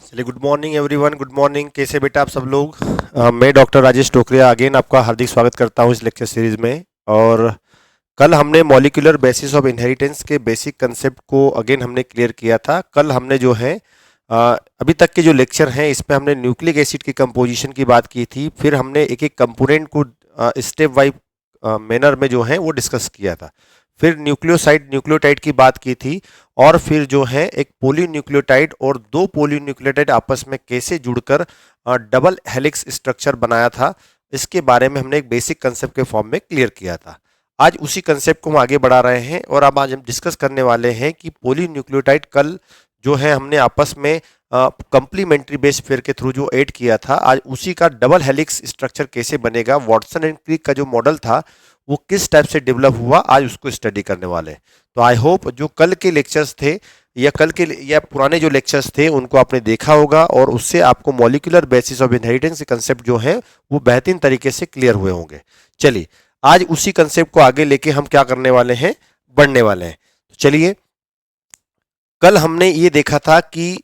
चलिए, good morning everyone. Good morning. कैसे बेटा आप सब लोग? मैं डॉक्टर राजेश टोकरिया अगेन आपका हार्दिक स्वागत करता हूं इस लेक्चर सीरीज में। और कल हमने मॉलिक्यूलर बेसिस ऑफ इनहेरिटेंस के बेसिक कंसेप्ट को अगेन हमने क्लियर किया था। कल हमने जो है अभी तक के जो लेक्चर हैं इसमें हमने न्यूक्लिक एसिड की कंपोजिशन की बात की थी। फिर हमने एक एक कंपोनेंट को स्टेप वाइज मैनर में जो है वो डिस्कस किया था। फिर न्यूक्लियोसाइड न्यूक्लियोटाइड की बात की थी। और फिर जो है एक पोलीन्यूक्लियोटाइड और दो पोलीन्यूक्लियोटाइड आपस में कैसे जुड़कर डबल हेलिक्स स्ट्रक्चर बनाया था, इसके बारे में हमने एक बेसिक कंसेप्ट के फॉर्म में क्लियर किया था। आज उसी कंसेप्ट को हम आगे बढ़ा रहे हैं और अब आज हम डिस्कस करने वाले हैं कि पोलीन्यूक्लियोटाइड कल जो है हमने आपस में कंप्लीमेंट्री बेस पेयर के थ्रू जो ऐड किया था, आज उसी का डबल हेलिक्स स्ट्रक्चर कैसे बनेगा, वॉटसन एंड क्रिक का जो मॉडल था वो किस टाइप से डेवलप हुआ, आज उसको स्टडी करने वाले हैं। तो आई होप जो कल के लेक्चर्स थे या पुराने जो लेक्चर्स थे उनको आपने देखा होगा और उससे आपको मॉलिक्यूलर बेसिस ऑफ इनहेरिटेंस के कंसेप्ट जो है वो बेहतरीन तरीके से क्लियर हुए होंगे। चलिए, आज उसी कंसेप्ट को आगे लेके हम क्या करने वाले हैं, बढ़ने वाले हैं। तो चलिए, कल हमने ये देखा था कि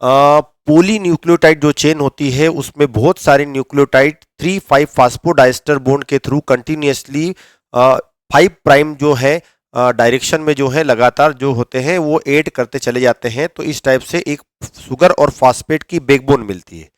पोलीन्यूक्लियोटाइड जो चेन होती है उसमें बहुत सारे न्यूक्लियोटाइड 3,5 फास्फोडाइस्टर बॉन्ड के थ्रू कंटिन्यूसली 5 प्राइम जो है डायरेक्शन में जो है लगातार जो होते हैं वो ऐड करते चले जाते हैं। तो इस टाइप से एक शुगर और फास्फेट की बैकबोन मिलती है।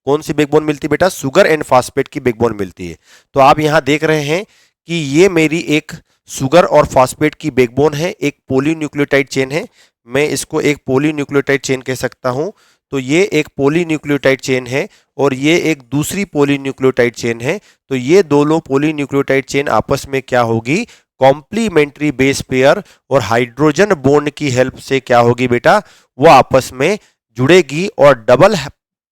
कौन सी बैकबोन मिलती है बेटा? शुगर एंड फास्फेट की बैकबोन मिलती है। तो आप यहां देख रहे हैं कि ये मेरी एक शुगर और फास्फेट की बैकबोन है, एक पोलीन्यूक्लियोटाइड चेन है। मैं इसको एक पोलीन्यूक्लियोटाइड चेन कह सकता हूं। तो ये एक पोलीन्यूक्लियोटाइड चेन है और ये एक दूसरी पोलीन्यूक्लियोटाइड चेन है। तो ये दोनों पोलीन्यूक्लियोटाइड चेन आपस में क्या होगी? कॉम्प्लीमेंट्री बेस पेयर और हाइड्रोजन बॉन्ड की हेल्प से क्या होगी बेटा? वो आपस में जुड़ेगी और डबल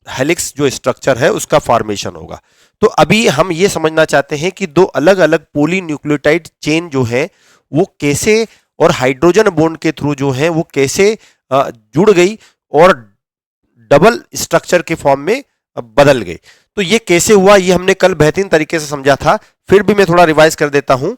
हेलिक्स जो स्ट्रक्चर है उसका फॉर्मेशन होगा। तो अभी हम ये समझना चाहते हैं कि दो अलग अलग पोलीन्यूक्लियोटाइड चेन जो है वो कैसे और हाइड्रोजन बॉन्ड के थ्रू जो है वो कैसे जुड़ गई और डबल स्ट्रक्चर के फॉर्म में बदल गई। तो ये कैसे हुआ ये हमने कल बेहतरीन तरीके से समझा था। फिर भी मैं थोड़ा रिवाइज कर देता हूं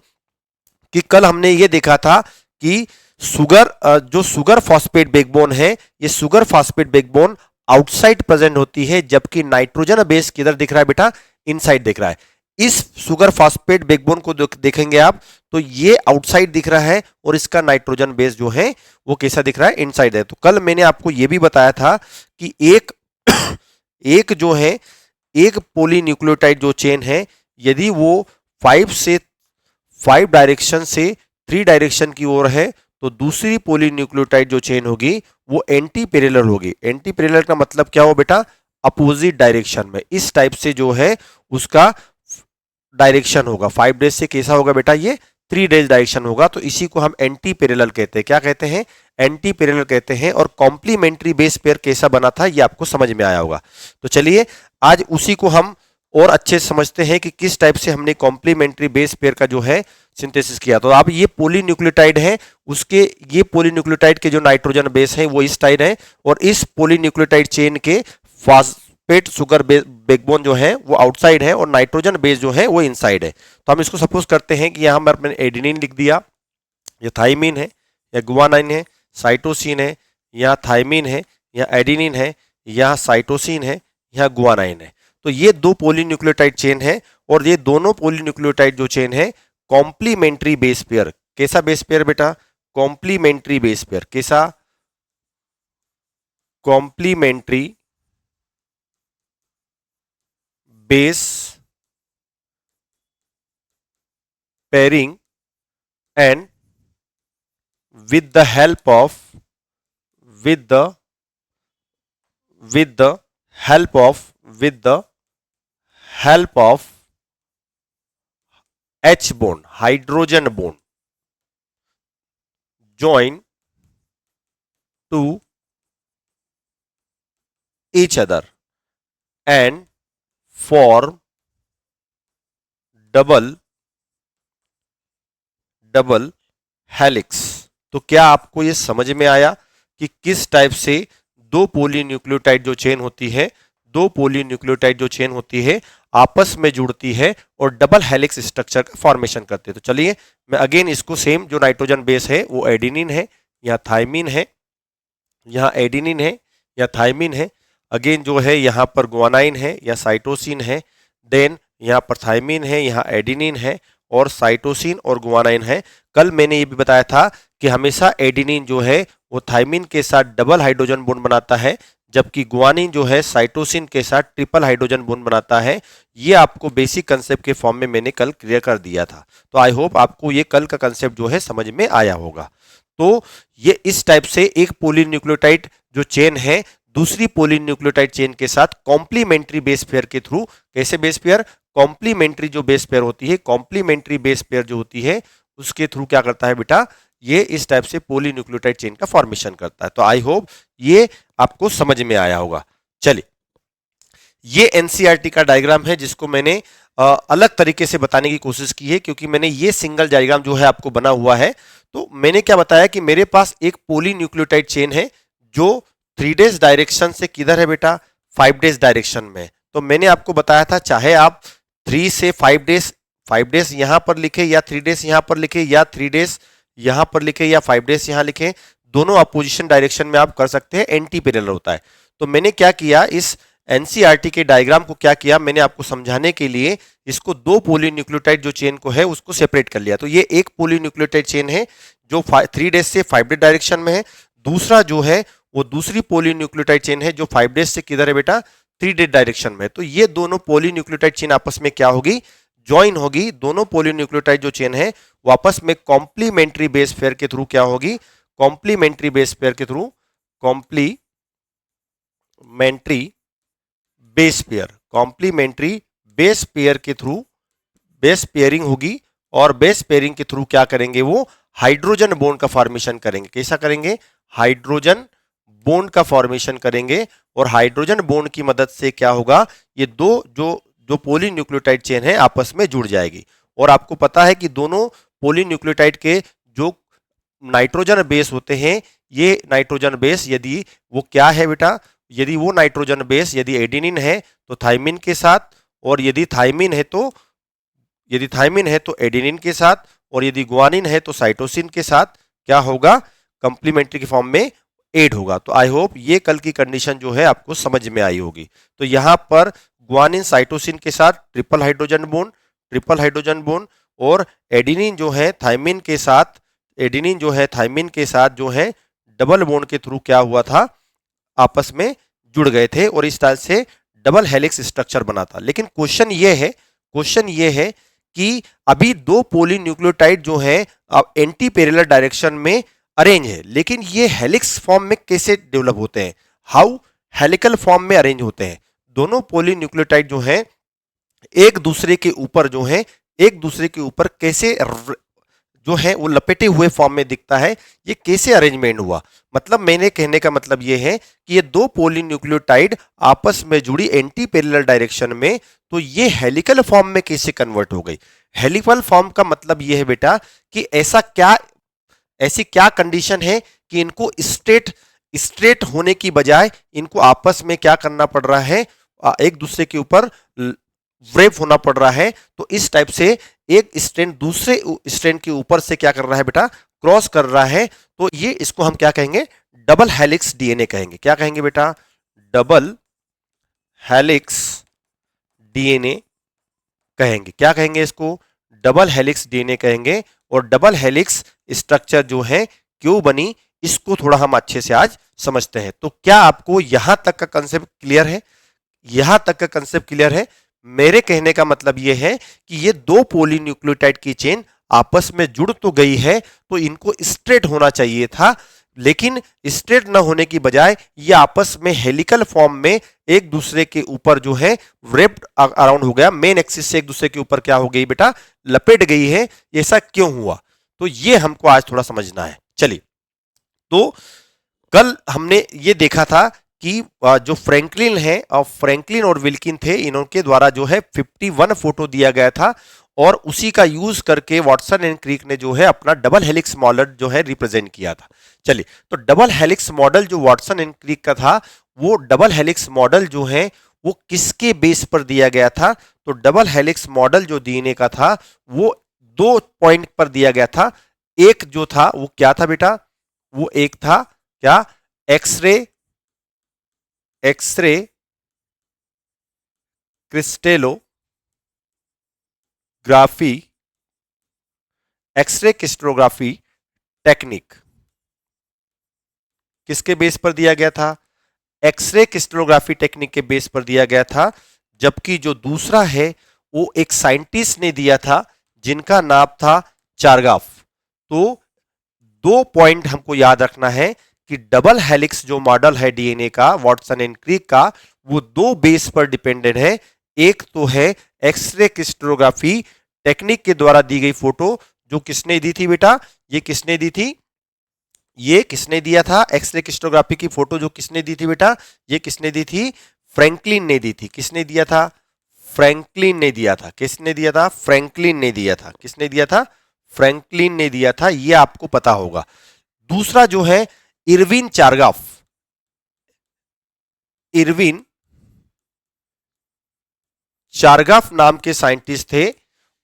कि कल हमने ये देखा था कि जो शुगर फॉस्फेट बैकबोन है, ये sugar phosphate backbone outside present होती है, जबकि नाइट्रोजन बेस किधर दिख रहा है बेटा? इनसाइड दिख रहा है। इस शुगर फॉस्फेट बैकबोन को देखेंगे आप तो ये आउटसाइड दिख रहा है और इसका नाइट्रोजन बेस जो है वो कैसा दिख रहा है? इनसाइड है। तो कल मैंने आपको ये भी बताया था कि एक जो है एक पोलीन्यूक्लियोटाइड जो चेन है, यदि वो 5 डायरेक्शन से 3 डायरेक्शन की ओर है तो दूसरी पोलीन्यूक्लियोटाइड जो चेन होगी वो एंटी पैरेलल होगी। एंटी पैरेलल का मतलब क्या हो बेटा? अपोजिट डायरेक्शन में। इस टाइप से जो है उसका डायरेक्शन होगा। 5 डेज से कैसा होगा बेटा? ये 3 डेज डायरेक्शन होगा। तो इसी को हम एंटी पैरेलल कहते हैं। क्या कहते हैं? एंटी पैरेलल कहते हैं। और कॉम्प्लीमेंट्री बेस पेयर कैसा बना था ये आपको समझ में आया होगा। तो चलिए, आज उसी को हम और अच्छे से समझते हैं कि किस टाइप से हमने कॉम्प्लीमेंट्री बेस पेयर का जो है सिंथेसिस किया। तो अब ये पोलीन्यूक्लियोटाइड है, ये पोलीन्यूक्लियोटाइड के जो नाइट्रोजन बेस है वो इस साइड है और इस पोलीन्यूक्लियोटाइड चेन के फॉस्फेट शुगर बैकबोन जो है वो आउटसाइड है और नाइट्रोजन बेस जो है वो इनसाइड है। तो हम इसको सपोज करते हैं कि यहां पर मैंने एडेनिन लिख दिया, या थाइमिन है, या गुआनाइन है, साइटोसिन है, या थाइमिन है, या एडेनिन है, या साइटोसिन है, या गुआनाइन है। तो ये दो पोलीन्यूक्लियोटाइड चेन है और ये दोनों पोलीन्यूक्लियोटाइड जो चेन है कॉम्प्लीमेंट्री बेस पेयर। कैसा बेस पेयर बेटा? Complementary base pair. कैसा? Complementary base pairing and with the help of with the with the help of with the help of H bond, hydrogen bond join to each other and form double helix. तो क्या आपको ये समझ में आया कि किस टाइप से दो पोलीन्यूक्लियोटाइड जो चेन होती है, दो पोलीन्यूक्लियोटाइड जो चेन होती है आपस में जुड़ती है और डबल हेलिक्स स्ट्रक्चर का फॉर्मेशन करते हैं। तो चलिए मैं अगेन इसको सेम, जो नाइट्रोजन बेस है वो एडेनिन है या थाइमिन है, यहाँ एडेनिन है या थाइमिन है। अगेन जो है यहाँ पर गुआनाइन है या साइटोसिन है, देन यहाँ पर थाइमिन है, यहाँ एडिनिन है और साइटोसिन और गुआनाइन है। कल मैंने ये भी बताया था कि हमेशा एडिनिन जो है वो थाइमिन के साथ डबल हाइड्रोजन बॉन्ड बनाता है, जबकि गुआनिन जो है साइटोसिन के साथ ट्रिपल हाइड्रोजन बॉन्ड बनाता है। ये आपको बेसिक कंसेप्ट के फॉर्म में मैंने कल क्लियर कर दिया था। तो आई होप आपको ये कल का कंसेप्ट जो है समझ में आया होगा। तो ये इस टाइप से एक पॉलीन्यूक्लियोटाइड जो चेन है दूसरी पॉलीन्यूक्लियोटाइड चेन के साथ कॉम्प्लीमेंट्री बेस पेयर के थ्रू, कैसे बेस पेयर, कॉम्प्लीमेंट्री जो बेस पेयर होती है, कॉम्प्लीमेंट्री बेस पेयर जो होती है उसके थ्रू क्या करता है बेटा, ये इस टाइप से पॉलीन्यूक्लियोटाइड चेन का फॉर्मेशन करता है। तो आई होप ये आपको समझ में आया होगा। चलिए, ये एनसीईआरटी का डायग्राम है जिसको मैंने अलग तरीके से बताने की कोशिश की है, क्योंकि मैंने ये सिंगल डायग्राम जो है आपको बना हुआ है। तो मैंने क्या बताया कि मेरे पास एक पॉलीन्यूक्लियोटाइड चेन है जो 3 डेज डायरेक्शन से किधर है बेटा, 5 डेज डायरेक्शन में। तो मैंने आपको बताया था चाहे आप 3 से 5 डेज यहां पर लिखे या 3 डेज यहां पर लिखे या 3 डेज यहां पर लिखे या 5 डेज यहां लिखे, दोनों अपोजिशन डायरेक्शन में आप कर सकते हैं, एंटी पैरेलल होता है। तो मैंने क्या किया, इस एनसीईआरटी के डायग्राम को क्या किया, मैंने आपको समझाने के लिए इसको दो पॉलीन्यूक्लियोटाइड जो चेन को है उसको सेपरेट कर लिया। तो ये एक पॉलीन्यूक्लियोटाइड चेन है जो 3 डेज से 5 डेज डायरेक्शन में है, दूसरा जो है वो दूसरी पॉलीन्यूक्लियोटाइड चेन है जो 5 डेज से किधर है बेटा, 3 डेज डायरेक्शन में। तो ये दोनों पॉलीन्यूक्लियोटाइड चेन आपस में क्या होगी, ज्वाइन होगी। दोनों पॉलीन्यूक्लियोटाइड जो चेन है वो आपस में कॉम्प्लीमेंट्री बेस पेयर के थ्रू क्या होगी, कॉम्प्लीमेंट्री बेस पेयर के through, complementary base pair, complementary base pair के थ्रू बेस पेयरिंग होगी। और बेस पेयरिंग के थ्रू क्या करेंगे, वो हाइड्रोजन बॉन्ड का फॉर्मेशन करेंगे। कैसा करेंगे, हाइड्रोजन बॉन्ड का फॉर्मेशन करेंगे। और हाइड्रोजन बॉन्ड की मदद से क्या होगा, ये दो जो पॉलीन्यूक्लियोटाइड चेन है आपस में जुड़ जाएगी। और आपको पता है कि दोनों पॉलीन्यूक्लियोटाइड के जो नाइट्रोजन बेस होते हैं, ये नाइट्रोजन बेस यदि वो क्या है बेटा, यदि वो नाइट्रोजन बेस यदि एडिनिन है तो थाइमिन के साथ, और यदि थाइमिन है तो एडिनिन के साथ, और यदि गुआनिन है तो साइटोसिन के साथ क्या होगा, कंप्लीमेंट्री के फॉर्म में एड होगा। तो आई होप ये कल की कंडीशन जो है आपको समझ में आई होगी। तो यहां पर गुआनिन साइटोसिन के साथ ट्रिपल हाइड्रोजन बॉन्ड, और एडिनिन जो है थाइमिन के साथ, जो है डबल बॉन्ड के थ्रू क्या हुआ था, आपस में जुड़ गए थे और इस तरह से डबल हेलिक्स स्ट्रक्चर बना था। लेकिन क्वेश्चन ये है कि अभी दो पॉलीन्यूक्लियोटाइड जो है एंटी पैरेलल डायरेक्शन में अरेंज है, लेकिन ये हेलिक्स फॉर्म में कैसे डेवलप होते हैं, हाउ हेलिकल फॉर्म में अरेंज होते हैं। दोनों पॉलीन्यूक्लियोटाइड जो है एक दूसरे के ऊपर कैसे जो है वो लपेटे हुए फॉर्म में दिखता है, ये कैसे अरेंजमेंट हुआ। मतलब मैंने कहने का मतलब ये है कि ये दो पॉलीन्यूक्लियोटाइड आपस में जुड़ी एंटी पैरेलल डायरेक्शन में, तो ये हेलिकल फॉर्म में कैसे कन्वर्ट हो गई। हेलिकल फॉर्म का मतलब ये है बेटा कि ऐसी क्या कंडीशन है कि इनको स्ट्रेट होने की बजाय इनको आपस में क्या करना पड़ रहा है, एक दूसरे के ऊपर व्रेप होना पड़ रहा है। तो इस टाइप से एक स्ट्रैंड दूसरे स्ट्रैंड के ऊपर से क्या कर रहा है बेटा, क्रॉस कर रहा है। तो ये इसको हम क्या कहेंगे, डबल हेलिक्स डीएनए कहेंगे। क्या कहेंगे बेटा, डबल हेलिक्स डीएनए कहेंगे। क्या कहेंगे इसको, डबल हेलिक्स डीएनए कहेंगे। और डबल हेलिक्स स्ट्रक्चर जो है क्यों बनी, इसको थोड़ा हम अच्छे से आज समझते हैं। तो क्या आपको यहां तक का कंसेप्ट क्लियर है, यहां तक का कंसेप्ट क्लियर है। मेरे कहने का मतलब यह है कि ये दो पॉलीन्यूक्लियोटाइड की चेन आपस में जुड़ तो गई है, तो इनको स्ट्रेट होना चाहिए था, लेकिन स्ट्रेट न होने की बजाय ये आपस में हेलिकल फॉर्म में एक दूसरे के ऊपर जो है व्रेप्ड अराउंड हो गया, मेन एक्सिस से एक दूसरे के ऊपर क्या हो गई बेटा, लपेट गई है। ऐसा क्यों हुआ, तो ये हमको आज थोड़ा समझना है। चलिए, तो कल हमने ये देखा था कि जो फ्रैंकलिन और विल्किन थे, इनके द्वारा जो है 51 फोटो दिया गया था, और उसी का यूज करके वाटसन एंड क्रिक ने जो है अपना डबल हेलिक्स मॉडल जो है रिप्रेजेंट किया था। चलिए, तो डबल हेलिक्स मॉडल जो वाटसन एंड क्रिक का था, वो डबल हेलिक्स मॉडल जो है वो किसके बेस पर दिया गया था, तो डबल हेलिक्स मॉडल जो डीएनए का था वो 2 पॉइंट पर दिया गया था। एक जो था वो क्या था बेटा, वो एक था क्या, x ray x ray crystallography x ray crystallography technique किसके बेस पर दिया गया था? एक्सरे क्रिस्टलोग्राफी टेक्निक के बेस पर दिया गया था। जबकि जो दूसरा है वो एक साइंटिस्ट ने दिया था जिनका नाम था चारगाफ। तो 2 पॉइंट हमको याद रखना है कि डबल हेलिक्स जो मॉडल है डीएनए का, वाटसन एंड क्रिक का, वो 2 बेस पर डिपेंडेंट है। एक तो है एक्सरे क्रिस्टलोग्राफी टेक्निक के द्वारा दी गई फोटो, जो किसने दी थी बेटा? ये किसने दी थी? ये किसने दिया था? एक्सरे क्रिस्टलोग्राफी की फोटो जो किसने दी थी बेटा? ये किसने दी थी? फ्रैंकलिन ने दी थी। किसने दिया था? फ्रैंकलिन ने दिया था। किसने दिया था? फ्रैंकलिन ने दिया था। किसने दिया था? फ्रैंकलिन ने दिया था। ये आपको पता होगा। दूसरा जो है इरविन चारगाफ, इरविन चारगाफ नाम के साइंटिस्ट थे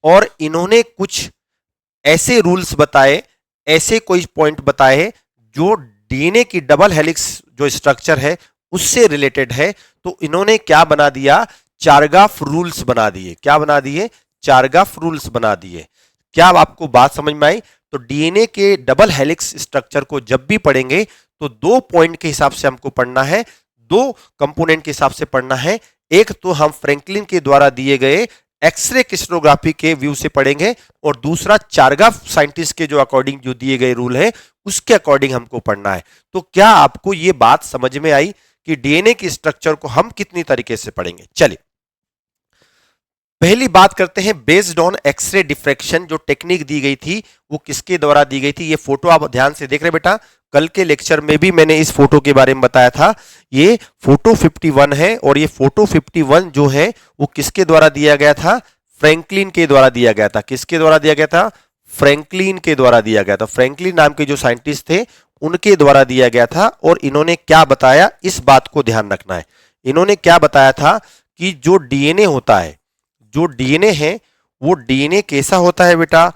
और इन्होंने कुछ ऐसे रूल्स बताए, ऐसे कोई पॉइंट बताए जो डीएनए की डबल हेलिक्स जो स्ट्रक्चर है उससे रिलेटेड है। तो इन्होंने क्या बना दिया? चारगाफ रूल्स बना दिए। क्या बना दिए? चारगाफ रूल्स बना दिए। क्या आपको बात समझ में आई? तो डीएनए के डबल हेलिक्स स्ट्रक्चर को जब भी पढ़ेंगे तो 2 पॉइंट के हिसाब से हमको पढ़ना है, 2 कंपोनेंट के हिसाब से पढ़ना है। एक तो हम फ्रैंकलिन के द्वारा दिए गए एक्सरे क्रिस्टलोग्राफी के व्यू से पढ़ेंगे और दूसरा चारगाफ साइंटिस्ट के जो अकॉर्डिंग जो दिए गए रूल है उसके अकॉर्डिंग हमको पढ़ना है। तो क्या आपको ये बात समझ में आई कि डीएनए की स्ट्रक्चर को हम कितनी तरीके से पढ़ेंगे? चलिए पहली बात करते हैं, बेस्ड ऑन एक्सरे डिफ्रैक्शन जो टेक्निक दी गई थी वो किसके द्वारा दी गई थी? ये फोटो आप ध्यान से देख रहे बेटा, कल के लेक्चर में भी मैंने इस फोटो के बारे में बताया था। ये फोटो 51 है और ये फोटो 51 जो है वो किसके द्वारा दिया गया था? फ्रैंकलिन के द्वारा दिया गया था। किसके द्वारा दिया गया था? फ्रैंकलिन के द्वारा दिया गया था। फ्रैंकलिन नाम के जो साइंटिस्ट थे उनके द्वारा दिया गया था। और इन्होंने क्या बताया, इस बात को ध्यान रखना है। इन्होंने क्या बताया था कि जो डीएनए होता है, जो डीएनए है वो डीएनए कैसा होता है बेटा?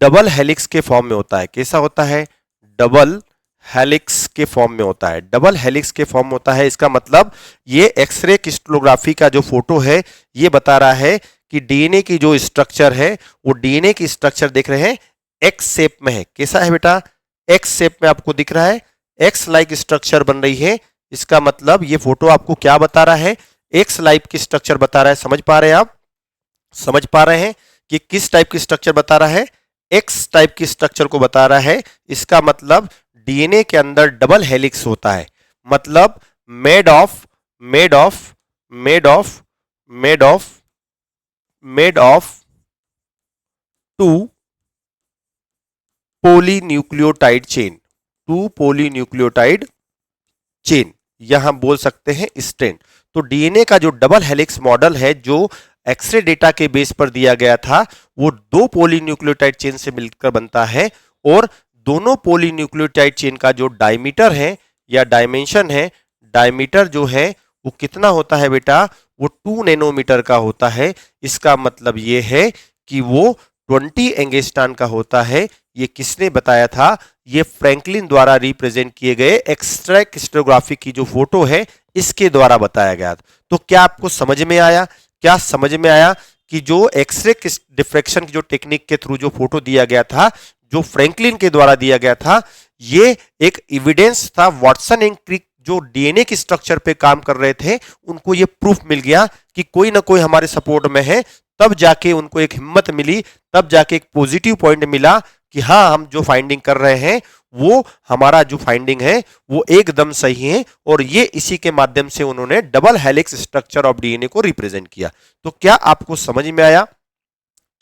डबल हेलिक्स के फॉर्म में होता है। कैसा होता है? डबल हेलिक्स के फॉर्म में होता है। डबल हेलिक्स के फॉर्म में होता है। इसका मतलब ये एक्सरे क्रिस्टलोग्राफी का जो फोटो है ये बता रहा है कि डीएनए की जो स्ट्रक्चर है वो डीएनए की स्ट्रक्चर देख रहे हैं एक्स शेप में है। कैसा है बेटा? एक्स शेप में आपको दिख रहा है, एक्स लाइक स्ट्रक्चर बन रही है। इसका मतलब ये फोटो आपको क्या बता रहा है? एक्स लाइक की स्ट्रक्चर बता रहा है। समझ पा रहे हैं आप? समझ पा रहे हैं कि किस टाइप की स्ट्रक्चर बता रहा है? एक्स टाइप की स्ट्रक्चर को बता रहा है। इसका मतलब डीएनए के अंदर डबल हेलिक्स होता है। मतलब made of made of made of made of made of 2 polynucleotide chain, 2 polynucleotide chain, यहां बोल सकते हैं स्ट्रैंड। तो डीएनए का जो डबल हेलिक्स मॉडल है जो एक्सरे डेटा के बेस पर दिया गया था वो 2 पोलीन्यूक्लियोटाइड चेन से मिलकर बनता है। और दोनों पोलीन्यूक्लियोटाइड चेन का जो डायमीटर है या डायमेंशन है, डायमीटर जो है वो कितना होता है बेटा? वो 2 नैनोमीटर का होता है। इसका मतलब ये है कि वो 20 एंगस्ट्रॉन का होता है। ये किसने बताया था? ये फ्रैंकलिन द्वारा रिप्रेजेंट किए गए एक्सरे क्रिस्टलोग्राफी की जो फोटो है इसके द्वारा बताया गया। तो क्या आपको समझ में आया? क्या समझ में आया कि जो एक्सरे डिफ्रैक्शन की जो टेक्निक के थ्रू जो फोटो दिया गया था, जो फ्रैंकलिन के द्वारा दिया गया था, ये एक एविडेंस था। वाटसन एंड क्रिक जो डीएनए की स्ट्रक्चर पे काम कर रहे थे उनको ये प्रूफ मिल गया कि कोई ना कोई हमारे सपोर्ट में है। तब जाके उनको एक हिम्मत मिली, तब जाके एक पॉजिटिव पॉइंट मिला कि हाँ, हम जो फाइंडिंग कर रहे हैं वो हमारा जो फाइंडिंग है वो एकदम सही है। और ये इसी के माध्यम से उन्होंने double helix structure of DNA को रिप्रेजेंट किया। तो क्या आपको समझ में आया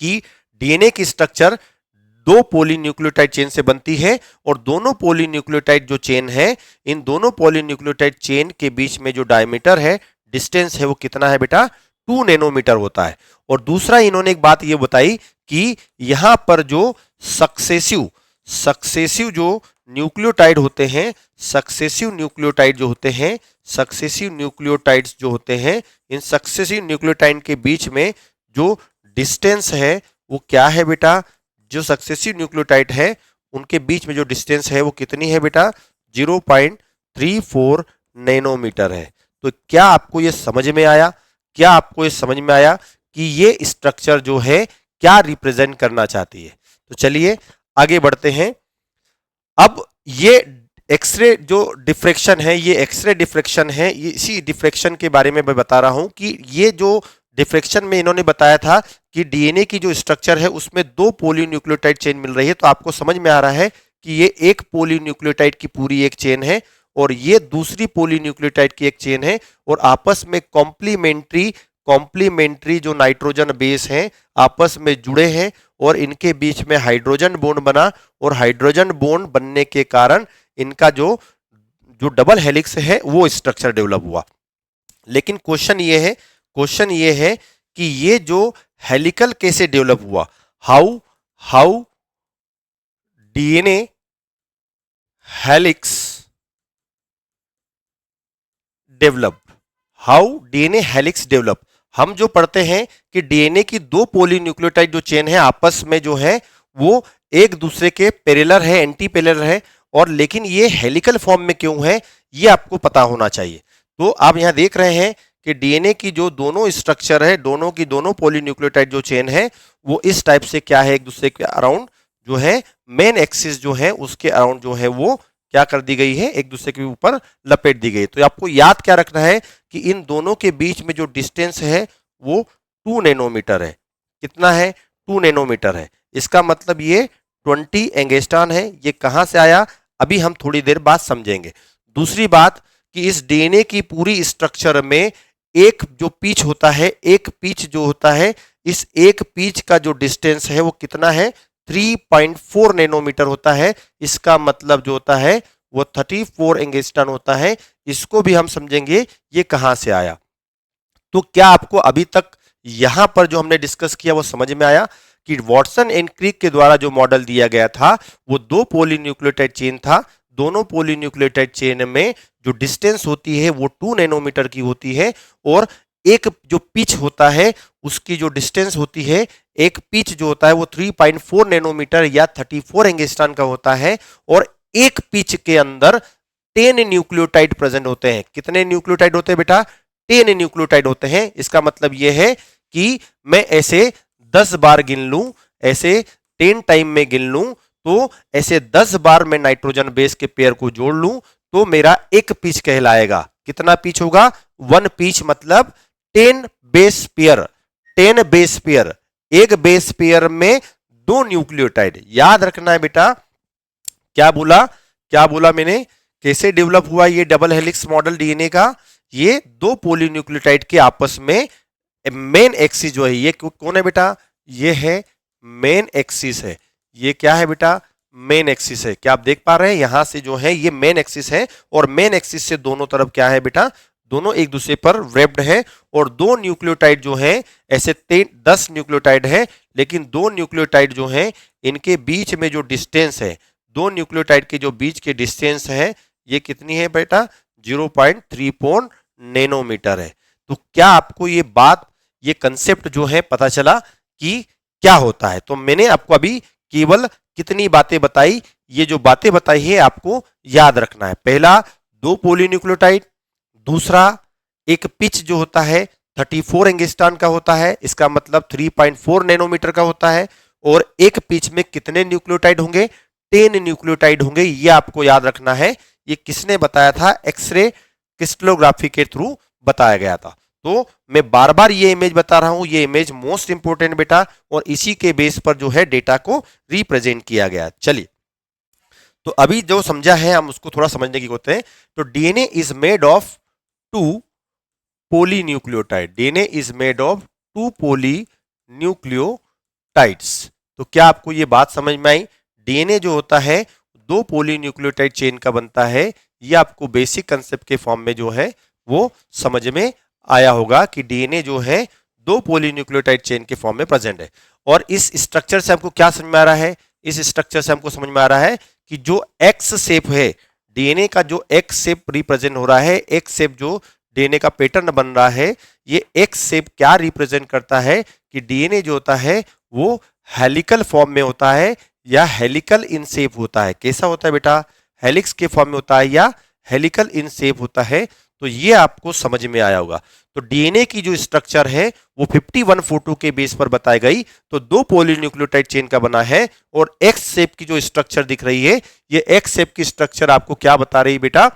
कि डीएनए की स्ट्रक्चर 2 पोलीन्यूक्लियोटाइड चेन से बनती है और दोनों पोलीन्यूक्लियोटाइड जो चेन है, इन दोनों पोलीन्यूक्लियोटाइड चेन के बीच में जो डायमीटर है, डिस्टेंस है, वो कितना है बेटा? 2 नैनोमीटर होता है। और दूसरा इन्होंने एक बात ये बताई कि यहां पर जो सक्सेसिव जो न्यूक्लियोटाइड होते हैं, सक्सेसिव न्यूक्लियोटाइड जो होते हैं, सक्सेसिव न्यूक्लियोटाइड्स जो होते हैं, इन सक्सेसिव न्यूक्लियोटाइड के बीच में जो डिस्टेंस है वो क्या है बेटा? जो सक्सेसिव न्यूक्लियोटाइड है उनके बीच में जो डिस्टेंस है वो कितनी है बेटा? 0.34 नैनोमीटर है। तो क्या आपको ये समझ में आया? क्या आपको ये समझ में आया कि ये स्ट्रक्चर जो है क्या रिप्रेजेंट करना चाहती है? तो चलिए आगे बढ़ते हैं। अब ये एक्सरे जो डिफ्रेक्शन है, ये एक्सरे डिफ्रेक्शन है, ये इसी डिफ्रेक्शन के बारे में मैं बता रहा हूं कि ये जो डिफ्रेक्शन में इन्होंने बताया था कि डीएनए की जो स्ट्रक्चर है उसमें 2 पॉलीन्यूक्लियोटाइड चेन मिल रही है, तो आपको समझ में आ रहा है कि ये एक पॉलीन्यूक्लियोटाइड की पूरी एक चेन है और ये दूसरी पॉलीन्यूक्लियोटाइड की एक चेन है और आपस में कॉम्प्लीमेंट्री कॉम्प्लीमेंट्री जो नाइट्रोजन बेस हैं आपस में जुड़े हैं और इनके बीच में हाइड्रोजन बॉन्ड बना और हाइड्रोजन बॉन्ड बनने के कारण इनका जो जो डबल हेलिक्स है वो स्ट्रक्चर डेवलप हुआ। लेकिन क्वेश्चन ये है कि ये जो हेलिकल कैसे डेवलप हुआ? How how DNA helix developed, how DNA helix develop. हम जो पढ़ते हैं कि डीएनए की 2 पॉलीन्यूक्लियोटाइड जो चेन है आपस में जो है वो एक दूसरे के पैरेलल है, एंटी पैरेलल है, और लेकिन ये हेलिकल फॉर्म में क्यों है ये आपको पता होना चाहिए। तो आप यहां देख रहे हैं कि डीएनए की जो दोनों स्ट्रक्चर है, दोनों की दोनों पॉलीन्यूक्लियोटाइड जो चेन है वो इस टाइप से क्या है, एक दूसरे के अराउंड जो है मेन एक्सिस जो है उसके अराउंड जो है वो क्या कर दी गई है, एक दूसरे के ऊपर लपेट दी गई। तो आपको याद क्या रखना है कि इन दोनों के बीच में जो डिस्टेंस है वो 2 नैनोमीटर है। कितना है? 2 नैनोमीटर है। इसका मतलब ये 20 एंगस्ट्रॉन है। ये कहां से आया अभी हम थोड़ी देर बाद समझेंगे। दूसरी बात कि इस डीएनए की पूरी स्ट्रक्चर में एक जो पिच होता है, एक पिच जो होता है, इस एक पिच का जो डिस्टेंस है वो कितना है? 3.4 नैनोमीटर होता है। इसका मतलब जो होता है वो 34 एंगस्ट्रॉन होता है। इसको भी हम समझेंगे ये कहां से आया। तो क्या आपको अभी तक यहां पर जो हमने डिस्कस किया वो समझ में आया कि वॉटसन एंड क्रिक के द्वारा जो मॉडल दिया गया था वो 2 पॉलीन्यूक्लियोटाइड चेन था। दोनों पॉलीन्यूक्लियोटाइड चेन में जो डिस्टेंस होती है वो 2 नैनोमीटर की होती है और एक जो पिच होता है उसकी जो डिस्टेंस होती है, एक पिच जो होता है वो 3.4 नैनोमीटर या 34 एंगस्ट्रॉन का होता है और एक पिच के अंदर 10 न्यूक्लियोटाइड प्रेजेंट होते हैं। कितने न्यूक्लियोटाइड होते हैं बेटा? 10 न्यूक्लियोटाइड होते हैं। इसका मतलब यह है कि मैं ऐसे 10 बार गिन लूं, ऐसे 10 टाइम में गिन लूं, तो ऐसे 10 बार मैं नाइट्रोजन बेस के पेयर को जोड़ लूं तो मेरा एक पिच कहलाएगा। कितना पिच होगा? 1 पिच मतलब 10 बेस पेयर। 10 बेस पेयर, एक बेस पेयर में 2 न्यूक्लियोटाइड। याद रखना है बेटा। क्या बोला मैंने? कैसे डेवलप हुआ ये डबल हेलिक्स मॉडल डीएनए का? ये 2 पॉलीन्यूक्लियोटाइड के आपस में मेन एक्सिस जो है, ये कौन है बेटा? ये है मेन एक्सिस है। ये क्या है बेटा? मेन एक्सिस है। क्या आप देख पा रहे हैं? यहां से जो है ये मेन एक्सिस है और मेन एक्सिस से दोनों तरफ क्या है बेटा? दोनों एक दूसरे पर वेब्ड है और 2 न्यूक्लियोटाइड जो है ऐसे 10 न्यूक्लियोटाइड है, लेकिन 2 न्यूक्लियोटाइड जो है इनके बीच में जो डिस्टेंस है, 2 न्यूक्लियोटाइड के जो बीच के डिस्टेंस है ये कितनी है बेटा? 0.34 नैनोमीटर है। तो क्या आपको ये बात, ये कंसेप्ट जो है पता चला कि क्या होता है? तो मैंने आपको अभी केवल कितनी बातें बताई, ये जो बातें बताई है आपको याद रखना है। पहला 2 पॉलीन्यूक्लियोटाइड, दूसरा एक पिच जो होता है 34 एंगस्ट्रॉन का होता है, इसका मतलब 3.4 नैनोमीटर का होता है, और एक पिच में कितने न्यूक्लियोटाइड होंगे? 10 न्यूक्लियोटाइड होंगे। ये आपको याद रखना है। ये किसने बताया था? एक्सरे क्रिस्टलोग्राफी के थ्रू बताया गया था। तो मैं बार बार ये इमेज बता रहा हूं, ये इमेज मोस्ट इंपोर्टेंट बेटा, और इसी के बेस पर जो है डेटा को रिप्रेजेंट किया गया। चलिए, तो अभी जो समझा है हम उसको थोड़ा समझने की कोशिश हैं। तो DNA is made of 2 polynucleotide. DNA is made of 2 पोलीन्यूक्लियोटाइड्स। तो क्या आपको ये बात समझ में आई? डीएनए जो होता है 2 पोलीन्यूक्लियोटाइड चेन का बनता है। ये आपको बेसिक कंसेप्ट के फॉर्म में जो है वो समझ में आया होगा कि डीएनए जो है 2 पॉलीन्यूक्लियोटाइड चेन के फॉर्म में प्रेजेंट है। और इस स्ट्रक्चर से हमको क्या समझ में आ रहा है? इस स्ट्रक्चर से हमको समझ में आ रहा है कि जो एक्स शेप है, डीएनए का जो एक्स शेप रिप्रेजेंट हो रहा है, एक्स शेप जो डीएनए का पैटर्न बन रहा है, ये एक्स शेप क्या रिप्रेजेंट करता है कि डीएनए जो होता है वो हेलिकल फॉर्म में होता है या हेलिकल इन शेप होता है। कैसा होता है बेटा? हेलिक्स के फॉर्म में होता है या हेलिकल इन शेप होता है। तो ये आपको समझ में आया होगा। तो डीएनए की जो स्ट्रक्चर है वो 51 फोटो के बेस पर बताई गई। तो दो पॉलीन्यूक्लियोटाइड चेन का बना है और एक्स शेप की जो स्ट्रक्चर दिख रही है, ये एक्स शेप की स्ट्रक्चर आपको क्या बता रही है बेटा?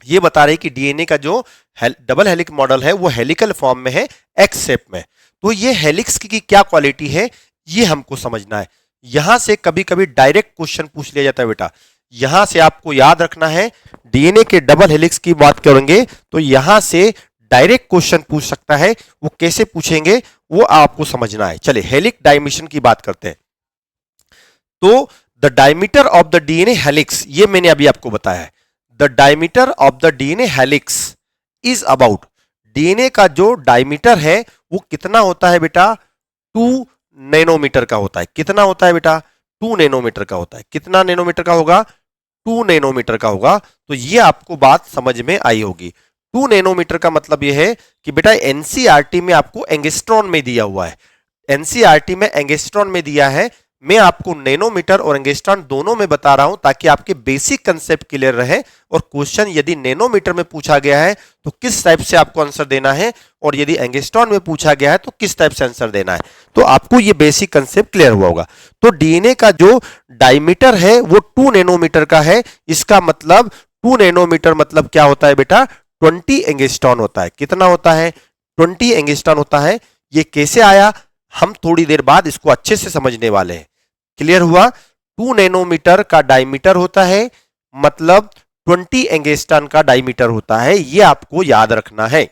ये बता रही कि डीएनए का जो डबल हेलिक्स मॉडल है वो हेलिकल फॉर्म में है, एक्स शेप में। तो ये हेलिक्स की क्या क्वालिटी है ये हमको समझना है। यहां से कभी कभी डायरेक्ट क्वेश्चन पूछ लिया जाता है बेटा। यहां से आपको याद रखना है, डीएनए के डबल हेलिक्स की बात करेंगे तो यहां से डायरेक्ट क्वेश्चन पूछ सकता है। वो कैसे पूछेंगे वो आपको समझना है। चलिए हेलिक डायमेंशन की बात करते हैं। तो the diameter of the DNA helix, ये मैंने अभी आपको बताया है, the diameter of the DNA helix is about, DNA का जो डायमीटर है वो कितना होता है बेटा? 2 नैनोमीटर का होता है। कितना होता है बेटा? 2 नैनोमीटर का होता है। कितना नैनोमीटर का होगा? 2 नैनोमीटर का होगा। तो ये आपको बात समझ में आई होगी। 2 नैनोमीटर का मतलब ये है कि बेटा एनसीईआरटी में आपको एंगस्ट्रॉन में दिया हुआ है, एनसीईआरटी में एंगस्ट्रॉन में दिया है। मैं आपको नैनोमीटर और एंगस्ट्रॉन दोनों में बता रहा हूं ताकि आपके बेसिक कंसेप्ट क्लियर रहे। और क्वेश्चन यदि नैनोमीटर में पूछा गया है तो किस टाइप से आपको आंसर देना है, और यदि एंगस्ट्रॉन में पूछा गया है तो किस टाइप से आंसर देना है। तो आपको ये बेसिक कंसेप्ट क्लियर हुआ होगा। तो डीएनए का जो डायमीटर है वो 2 नैनोमीटर का है। इसका मतलब 2 नैनोमीटर मतलब क्या होता है बेटा? 20 एंगस्ट्रॉन होता है। कितना होता है? 20 एंगस्ट्रॉन होता है। ये कैसे आया हम थोड़ी देर बाद इसको अच्छे से समझने वाले हैं। क्लियर हुआ? 2 नैनोमीटर का डायमीटर होता है, मतलब 20 एंगस्ट्रॉन का डायमीटर होता है। ये आपको याद रखना है।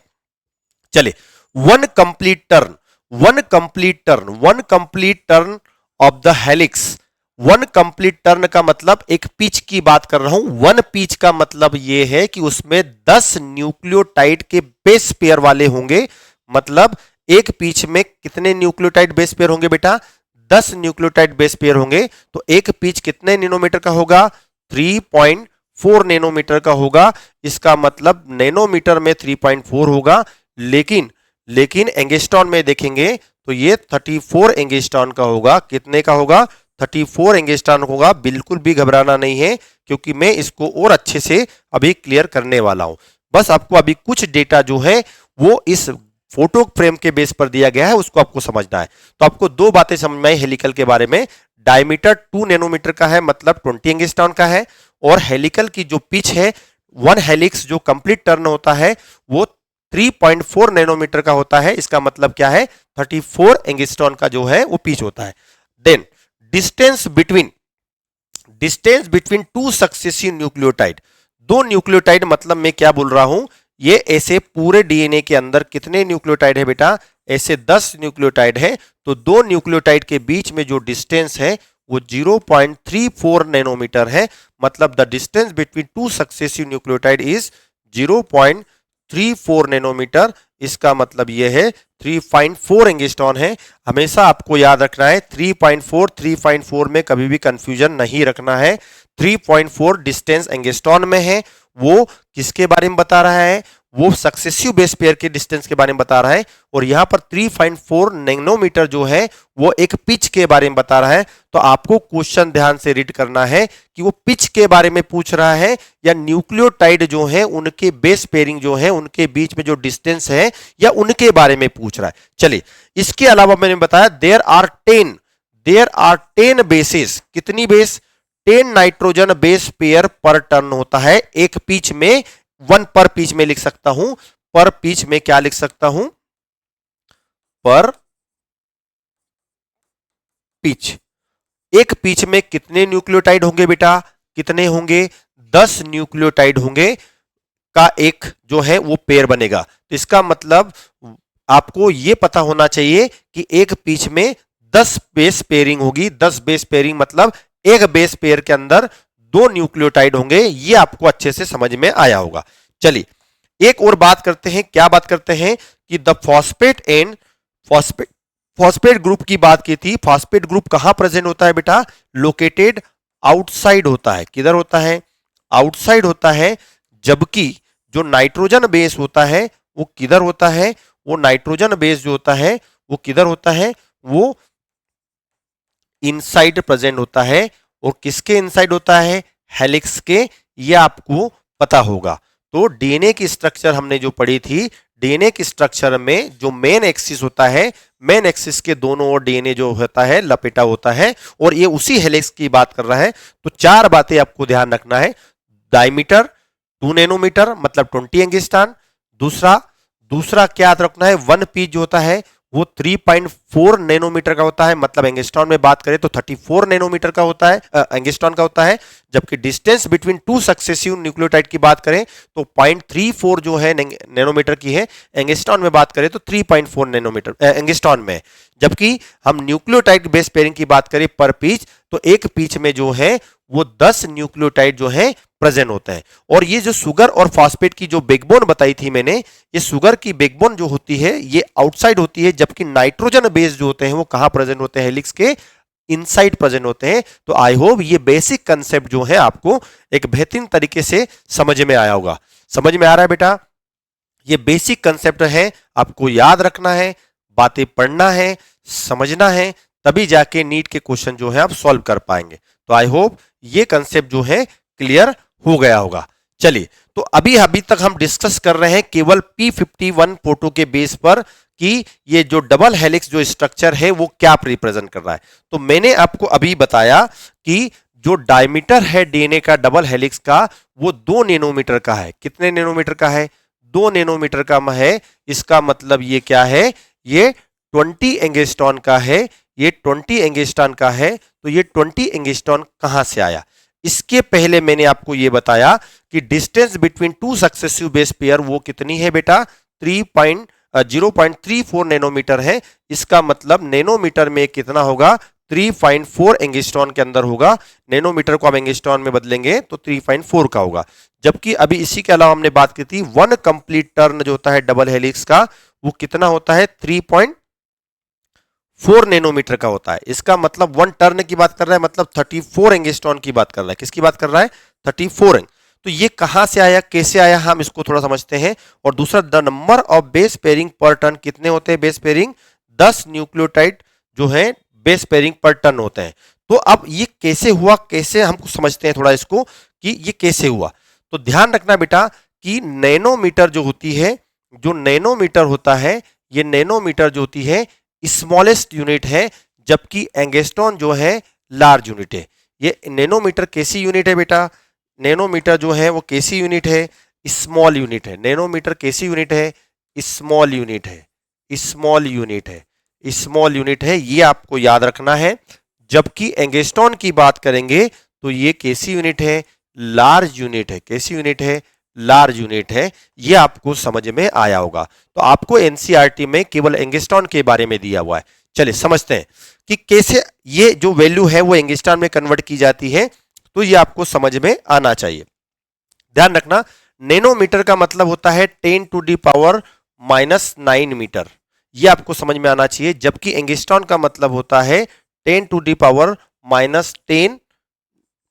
चलिए, one complete turn, one complete turn, one complete turn off the helix. One complete turn का मतलब एक पिच की बात कर रहा हूं। वन पिच का मतलब यह है कि उसमें 10 न्यूक्लियोटाइड के बेस पेयर वाले होंगे। मतलब एक पिच में कितने न्यूक्लियोटाइड बेस पेयर होंगे बेटा? 10 न्यूक्लियोटाइड बेस पेयर होंगे। तो एक पिच कितने नैनोमीटर का होगा? 3.4 नैनोमीटर का होगा। इसका मतलब नैनोमीटर में 3.4 होगा, लेकिन एंगस्ट्रॉन में देखेंगे तो ये 34 एंगस्ट्रॉन का होगा। कितने का होगा? 34 एंगस्ट्रॉन होगा। बिल्कुल भी घबराना नहीं है, क्योंकि मैं इसको और अच्छे से अभी क्लियर करने वाला हूं। बस आपको अभी कुछ डेटा जो है वो इस फोटो फ्रेम के बेस पर दिया गया है, उसको आपको समझना है। तो आपको दो बातें समझ में आई हेलिकल के बारे में। डायमीटर 2 नैनोमीटर का है, मतलब 20 एंगस्ट्रॉन का है। और हेलिकल की जो पिच है, वन हेलिक्स जो कंप्लीट टर्न होता है वो 3.4 नैनोमीटर का होता है। इसका मतलब क्या है? 34 एंगस्ट्रॉन का जो है वो पिच होता है। Then distance between two successive nucleotide, दो न्यूक्लियोटाइड, मतलब मैं क्या बोल रहा हूं, ये ऐसे पूरे डीएनए के अंदर कितने न्यूक्लियोटाइड है बेटा? ऐसे 10 न्यूक्लियोटाइड है। तो दो न्यूक्लियोटाइड के बीच में जो डिस्टेंस है वो 0.34 नैनोमीटर है। मतलब the distance between two successive nucleotide is 0.34 nanometre. इसका मतलब यह है 3.4 एंगस्ट्रॉन है। हमेशा आपको याद रखना है 3.4 में कभी भी कंफ्यूजन नहीं रखना है। 3.4 डिस्टेंस एंगस्ट्रॉन में है। वो किसके बारे में बता रहा है? वो सक्सेसिव बेस पेयर के डिस्टेंस के बारे में बता रहा है। और यहां पर 3.4 नैनोमीटर जो है वो एक पिच के बारे में बता रहा है। तो आपको क्वेश्चन ध्यान से रीड करना है कि वो पिच के बारे में पूछ रहा है या न्यूक्लियोटाइड जो है उनके बेस पेयरिंग जो है उनके बीच में जो डिस्टेंस है या उनके बारे में पूछ रहा है। चलिए, इसके अलावा मैंने बताया देयर आर 10 बेसिस। कितनी बेस? 10 नाइट्रोजन बेस पेयर पर टर्न होता है एक पिच में। वन पर पिच में लिख सकता हूं, पर पिच में क्या लिख सकता हूं? पर पिच। एक पिच में कितने न्यूक्लियोटाइड होंगे बेटा? कितने होंगे? 10 न्यूक्लियोटाइड होंगे का एक जो है वो पेयर बनेगा। तो इसका मतलब आपको यह पता होना चाहिए कि एक पिच में 10 बेस पेयरिंग होगी। 10 बेस पेयरिंग मतलब एक बेस पेयर के अंदर 2 न्यूक्लियोटाइड होंगे। ये आपको अच्छे से समझ में आया होगा। चलिए, एक और बात करते हैं। क्या बात करते हैं कि द फॉस्फेट ग्रुप की बात की थी। फॉस्फेट ग्रुप कहां प्रेजेंट होता है बेटा? लोकेटेड आउटसाइड होता है। किधर होता है? आउटसाइड होता है। जबकि जो नाइट्रोजन बेस होता है वो किधर होता है? वो नाइट्रोजन बेस जो होता है वो किधर होता है? वो इनसाइड प्रेजेंट होता है। और किसके इनसाइड होता है? हेलिक्स के। ये आपको पता होगा। तो डीएनए की स्ट्रक्चर हमने जो पढ़ी थी, डीएनए की स्ट्रक्चर में जो मेन एक्सिस होता है, मेन एक्सिस के दोनों ओर डीएनए जो होता है लपेटा होता है, और ये उसी हेलिक्स की बात कर रहा है। तो चार बातें आपको ध्यान रखना है। डायमीटर 2 नैनोमीटर मतलब 20 एंगस्ट्रॉन। दूसरा दूसरा क्या याद रखना है, वन पीस जो होता है वो 3.4 नैनोमीटर का होता है, मतलब एंगस्ट्रॉन में बात करें तो 34 नैनोमीटर का होता है, एंगस्ट्रॉन का होता है। जबकि distance between two successive nucleotide की बात करें तो 0.34 जो है नैनोमीटर की है, एंगस्ट्रॉन में बात करें तो 3.4 नैनोमीटर एंगस्ट्रॉन में। जबकि हम न्यूक्लियोटाइड बेस पेयरिंग की बात करें पर पीच, तो एक पीच में जो है वो 10 न्यूक्लियोटाइड जो है प्रेजेंट होते हैं। और ये जो शुगर और फॉस्फेट की जो बैकबोन बताई थी मैंने, ये शुगर की बैकबोन जो होती है ये आउटसाइड होती है, जबकि नाइट्रोजन बेस जो होते हैं वो कहां प्रेजेंट होते हैं, हेलिक्स के इनसाइड प्रेजेंट होते हैं। तो आई होप ये बेसिक कंसेप्ट जो है आपको एक बेहतरीन तरीके से समझ में आया होगा। समझ में आ रहा है बेटा? ये बेसिक कंसेप्ट है, आपको याद रखना है, बातें पढ़ना है, समझना है, तभी जाके नीट के क्वेश्चन जो है आप सॉल्व कर पाएंगे। तो आई होप ये कंसेप्ट जो है क्लियर हो गया होगा। चलिए, तो अभी अभी तक हम डिस्कस कर रहे हैं केवल P51 फोटो के बेस पर कि ये जो डबल हेलिक्स जो स्ट्रक्चर है वो क्या रिप्रेजेंट कर रहा है। तो मैंने आपको अभी बताया कि जो डायमीटर है डीएनए का डबल हेलिक्स का वो 2 नैनोमीटर का है। कितने नैनोमीटर का है? 2 नैनोमीटर का है। इसका मतलब ये क्या है, ये 20 एंगस्ट्रॉन का है, ये 20 एंगस्ट्रॉन का है। तो ये 20 एंगस्ट्रॉन कहां से आया? इसके पहले मैंने आपको यह बताया कि distance between two successive base pair वो कितनी है बेटा, 0.34 नैनोमीटर है। इसका मतलब नैनोमीटर में कितना होगा, 3.4 एंगस्ट्रॉन के अंदर होगा। नैनोमीटर को आप एंगस्ट्रॉन में बदलेंगे तो 3.4 का होगा। जबकि अभी इसी के अलावा हमने बात की थी वन कंप्लीट टर्न जो होता है डबल हेलिक्स का वो कितना होता है, 3.4 नैनोमीटर का होता है। इसका मतलब वन टर्न की बात कर रहा है, मतलब 34 एंगस्ट्रॉन की बात कर रहा है। किसकी बात कर रहा है? 34 एंग। तो ये कहां से आया, कैसे आया, हम इसको थोड़ा समझते हैं। और दूसरा, the number of base pairing पर टर्न, कितने होते हैं बेस पेयरिंग? 10 न्यूक्लियोटाइड जो है बेस पेयरिंग पर टर्न होते हैं। तो अब ये कैसे हुआ, कैसे हमको समझते हैं थोड़ा इसको कि ये कैसे हुआ। तो ध्यान रखना बेटा कि नैनोमीटर जो होती है, जो नैनोमीटर होता है, ये नैनोमीटर जो होती है स्मॉलेस्ट यूनिट है, जबकि एंगस्ट्रॉन जो है लार्ज यूनिट है। ये नैनोमीटर कैसी यूनिट है बेटा? नैनोमीटर जो है वो कैसी यूनिट है? स्मॉल यूनिट है। नैनोमीटर कैसी यूनिट है? स्मॉल यूनिट है, स्मॉल यूनिट है, स्मॉल यूनिट है, ये आपको याद रखना है। जबकि एंगस्ट्रॉन की बात करेंगे तो ये कैसी यूनिट है? लार्ज यूनिट है। कैसी यूनिट है? लार्ज यूनिट है। ये आपको समझ में आया होगा। तो आपको एनसीईआरटी में केवल एंगस्ट्रॉन के बारे में दिया हुआ है। चलिए समझते हैं कि कैसे ये जो वैल्यू है वो एंगस्ट्रॉन में कन्वर्ट की जाती है। तो ये आपको समझ में आना चाहिए। ध्यान रखना, नैनोमीटर का मतलब होता है 10 टू दी पावर -9 मीटर। ये आपको समझ में आना चाहिए। जबकि एंगस्ट्रॉन का मतलब होता है 10 टू दी पावर -10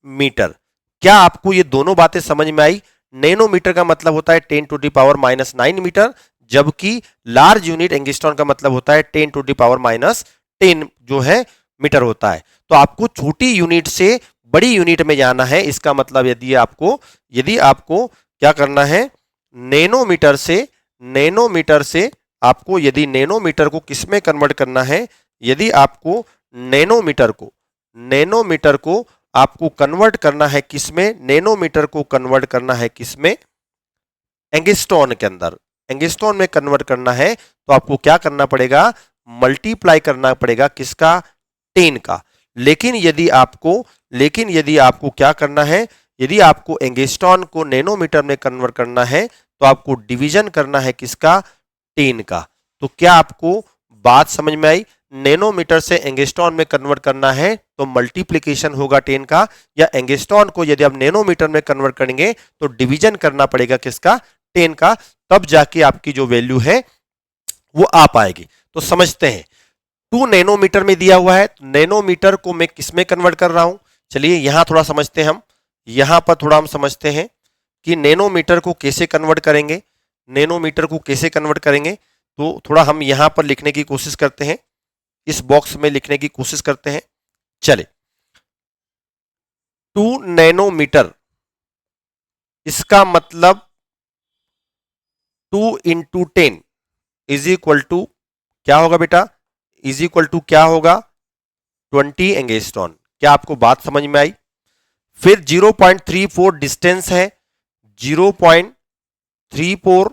मीटर। क्या आपको ये दोनों बातें समझ में आई? नैनोमीटर का मतलब होता है 10 टू दी पावर -9 मीटर, जबकि लार्ज यूनिट एंगस्ट्रॉन का मतलब होता है 10 टू दी पावर -10 जो है मीटर होता है। तो आपको छोटी यूनिट से बड़ी यूनिट में जाना है। इसका मतलब यदि आपको क्या करना है, नैनोमीटर से आपको यदि नैनोमीटर को किस में कन्वर्ट करना है, यदि आपको नैनोमीटर को आपको कन्वर्ट करना है किसमें, नैनोमीटर को कन्वर्ट करना है किसमें, एंगस्ट्रॉन के अंदर। एंगस्ट्रॉन में कन्वर्ट करना है तो आपको क्या करना पड़ेगा, मल्टीप्लाई करना पड़ेगा किसका, 10 का। लेकिन यदि आपको क्या करना है, यदि आपको एंगस्ट्रॉन को नैनोमीटर में कन्वर्ट करना है तो आपको डिवीजन करना है किसका, 10 का। तो क्या आपको बात समझ में आई? नैनोमीटर से एंगस्ट्रॉन में कन्वर्ट करना है तो मल्टीप्लिकेशन होगा 10 का, या एंगस्ट्रॉन को यदि आप नैनोमीटर में कन्वर्ट करेंगे तो डिवीजन करना पड़ेगा किसका, 10 का। तब जाके आपकी जो वैल्यू है वो आ पाएगी। तो समझते हैं, 2 नैनोमीटर में दिया हुआ है, नैनोमीटर को मैं किस में कन्वर्ट कर रहा हूं। चलिए यहां थोड़ा समझते हैं हम, यहां पर थोड़ा हम समझते हैं कि नैनोमीटर को कैसे कन्वर्ट करेंगे। नैनोमीटर को कैसे कन्वर्ट करेंगे तो थोड़ा हम यहां पर लिखने की कोशिश करते हैं, इस बॉक्स में लिखने की कोशिश करते हैं। चले, 2 नैनोमीटर, इसका मतलब 2 × 10 इज इक्वल टू क्या होगा बेटा, इज इक्वल टू क्या होगा, 20 एंगस्ट्रॉन। क्या आपको बात समझ में आई? फिर 0.34 डिस्टेंस है, 0.34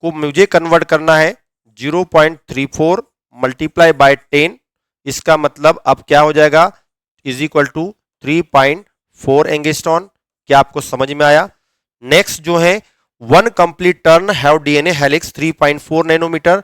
को मुझे कन्वर्ट करना है 0.34 मल्टीप्लाई बाय 10, इसका मतलब अब क्या हो जाएगा, इज इक्वल टू 3.4 एंगस्ट्रॉन। क्या आपको समझ में आया? नेक्स्ट जो है, 1 complete turn have DNA helix 3.4 nanometre,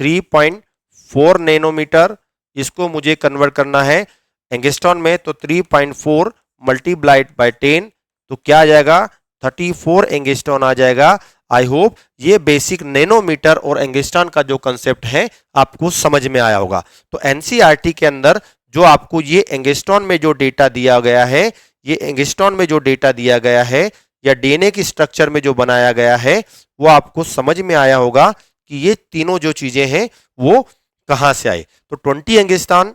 3.4 nanometre, इसको मुझे कन्वर्ट करना है एंगस्ट्रॉन में, तो 3.4 मल्टीप्लाइड बाय 10, तो क्या आ जाएगा, 34 एंगस्ट्रॉन आ जाएगा। आई होप ये बेसिक नैनोमीटर और एंगस्ट्रॉन का जो कंसेप्ट है आपको समझ में आया होगा। तो एनसीईआरटी के अंदर जो आपको ये एंगस्ट्रॉन में जो डेटा दिया गया है, ये एंगस्ट्रॉन में जो डेटा दिया गया है या डीएनए की स्ट्रक्चर में जो बनाया गया है, वो आपको समझ में आया होगा कि ये तीनों जो चीजें हैं वो कहां से आए। तो 20 एंगस्ट्रॉन,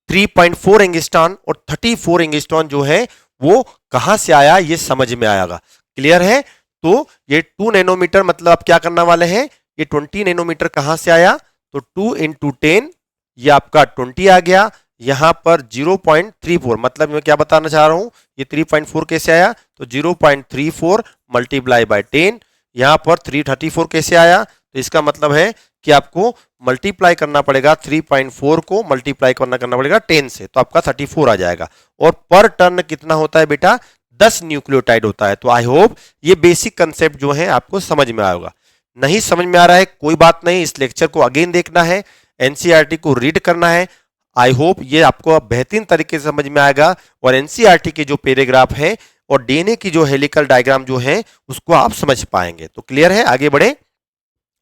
3.4 एंगस्ट्रॉन और 34 एंगस्ट्रॉन जो है वो कहां से आया, ये समझ में आएगा। क्लियर है? तो ये 2 नैनोमीटर मतलब आप क्या करने वाले हैं, ये 20 नैनोमीटर कहां से आया, तो 2 × 10 ये आपका 20 आ गया। यहां पर 0.34 मतलब मैं क्या बताना चाह रहा हूं, ये 3.4 कैसे आया, तो 0.34 मल्टीप्लाई बाय 10, यहां पर 334 कैसे आया, तो इसका मतलब है कि आपको मल्टीप्लाई करना पड़ेगा 3.4 को मल्टीप्लाई करना पड़ेगा 10 से, तो आपका 34 आ जाएगा। और पर टर्न कितना होता है बेटा, 10 न्यूक्लियोटाइड होता है। तो आई होप ये बेसिक कंसेप्ट जो है आपको समझ में आएगा। नहीं समझ में आ रहा है कोई बात नहीं, इस लेक्चर को अगेन देखना है, एनसीईआरटी को रीड करना है। आई होप ये आपको बेहतरीन तरीके से समझ में आएगा और एनसीईआरटी के जो पैराग्राफ है और डीएनए की जो हेलिकल डायग्राम जो है उसको आप समझ पाएंगे। तो क्लियर है? आगे बढ़े,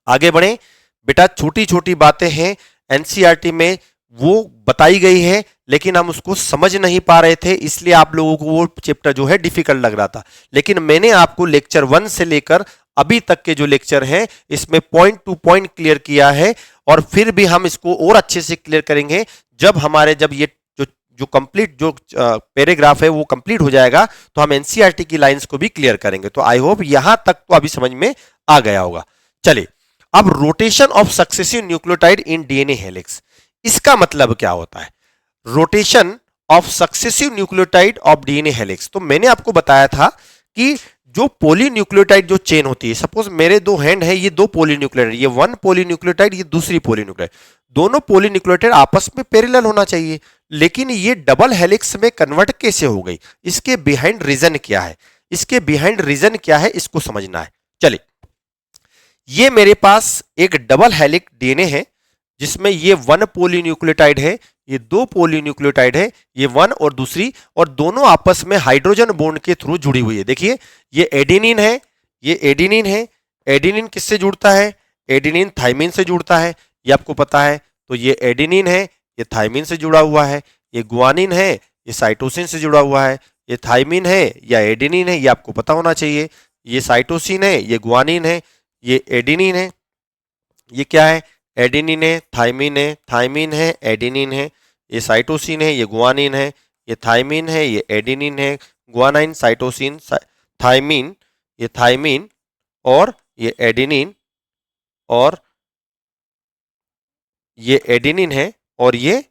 आगे बढ़े बेटा। छोटी छोटी बातें हैं एनसीईआरटी में, वो बताई गई है लेकिन हम उसको समझ नहीं पा रहे थे, इसलिए आप लोगों को वो चैप्टर जो है डिफिकल्ट लग रहा था। लेकिन मैंने आपको लेक्चर 1 से लेकर अभी तक के जो लेक्चर हैं इसमें पॉइंट टू पॉइंट क्लियर किया है, और फिर भी हम इसको और अच्छे से क्लियर करेंगे जब ये जो कंप्लीट जो पैराग्राफ है वो कंप्लीट हो जाएगा, तो हम एनसीईआरटी की लाइंस को भी क्लियर करेंगे। तो आई होप यहां तक तो अभी समझ में आ गया होगा। चलिए, अब rotation of successive nucleotide in DNA helix, इसका मतलब क्या होता है, rotation of successive nucleotide of DNA helix. तो मैंने आपको बताया था कि जो पॉलीन्यूक्लियोटाइड जो चेन होती है, सपोज मेरे दो हैंड है, ये दो पॉलीन्यूक्लियोटाइड, ये वन पॉलीन्यूक्लियोटाइड, ये दूसरी पॉलीन्यूक्लियोटाइड, दोनों पॉलीन्यूक्लियोटाइड आपस में पैरेलल होना चाहिए, लेकिन ये डबल हेलिक्स में कन्वर्ट कैसे हो गई, इसके बिहाइंड रीजन क्या है, इसके बिहाइंड रीजन क्या है, इसको समझना है। चलिए, ये मेरे पास एक डबल हेलिक डीएनए है जिसमें ये वन पॉलीन्यूक्लियोटाइड है, ये दो पॉलीन्यूक्लियोटाइड है, ये वन और दूसरी, और दोनों आपस में हाइड्रोजन बॉन्ड के थ्रू जुड़ी हुई है। देखिए, ये एडेनिन है, ये एडेनिन है। एडेनिन किससे जुड़ता है, एडेनिन थाइमिन से जुड़ता है, ये आपको पता है। तो ये एडेनिन है, ये थाइमिन से जुड़ा हुआ है। ये गुआनिन है, ये साइटोसिन से जुड़ा हुआ है। ये थाइमिन है या एडेनिन है, ये आपको पता होना चाहिए। ये साइटोसिन है, ये गुआनिन है, ये एडेनिन है। ये क्या है, एडेनिन है, थाइमिन है, थाइमिन है, एडेनिन है। ये साइटोसिन है, ये गुआनिन है। ये थाइमिन है, ये एडेनिन है। गुआनाइन, साइटोसिन, थाइमिन, ये थाइमिन और ये एडेनिन, और ये एडेनिन है और ये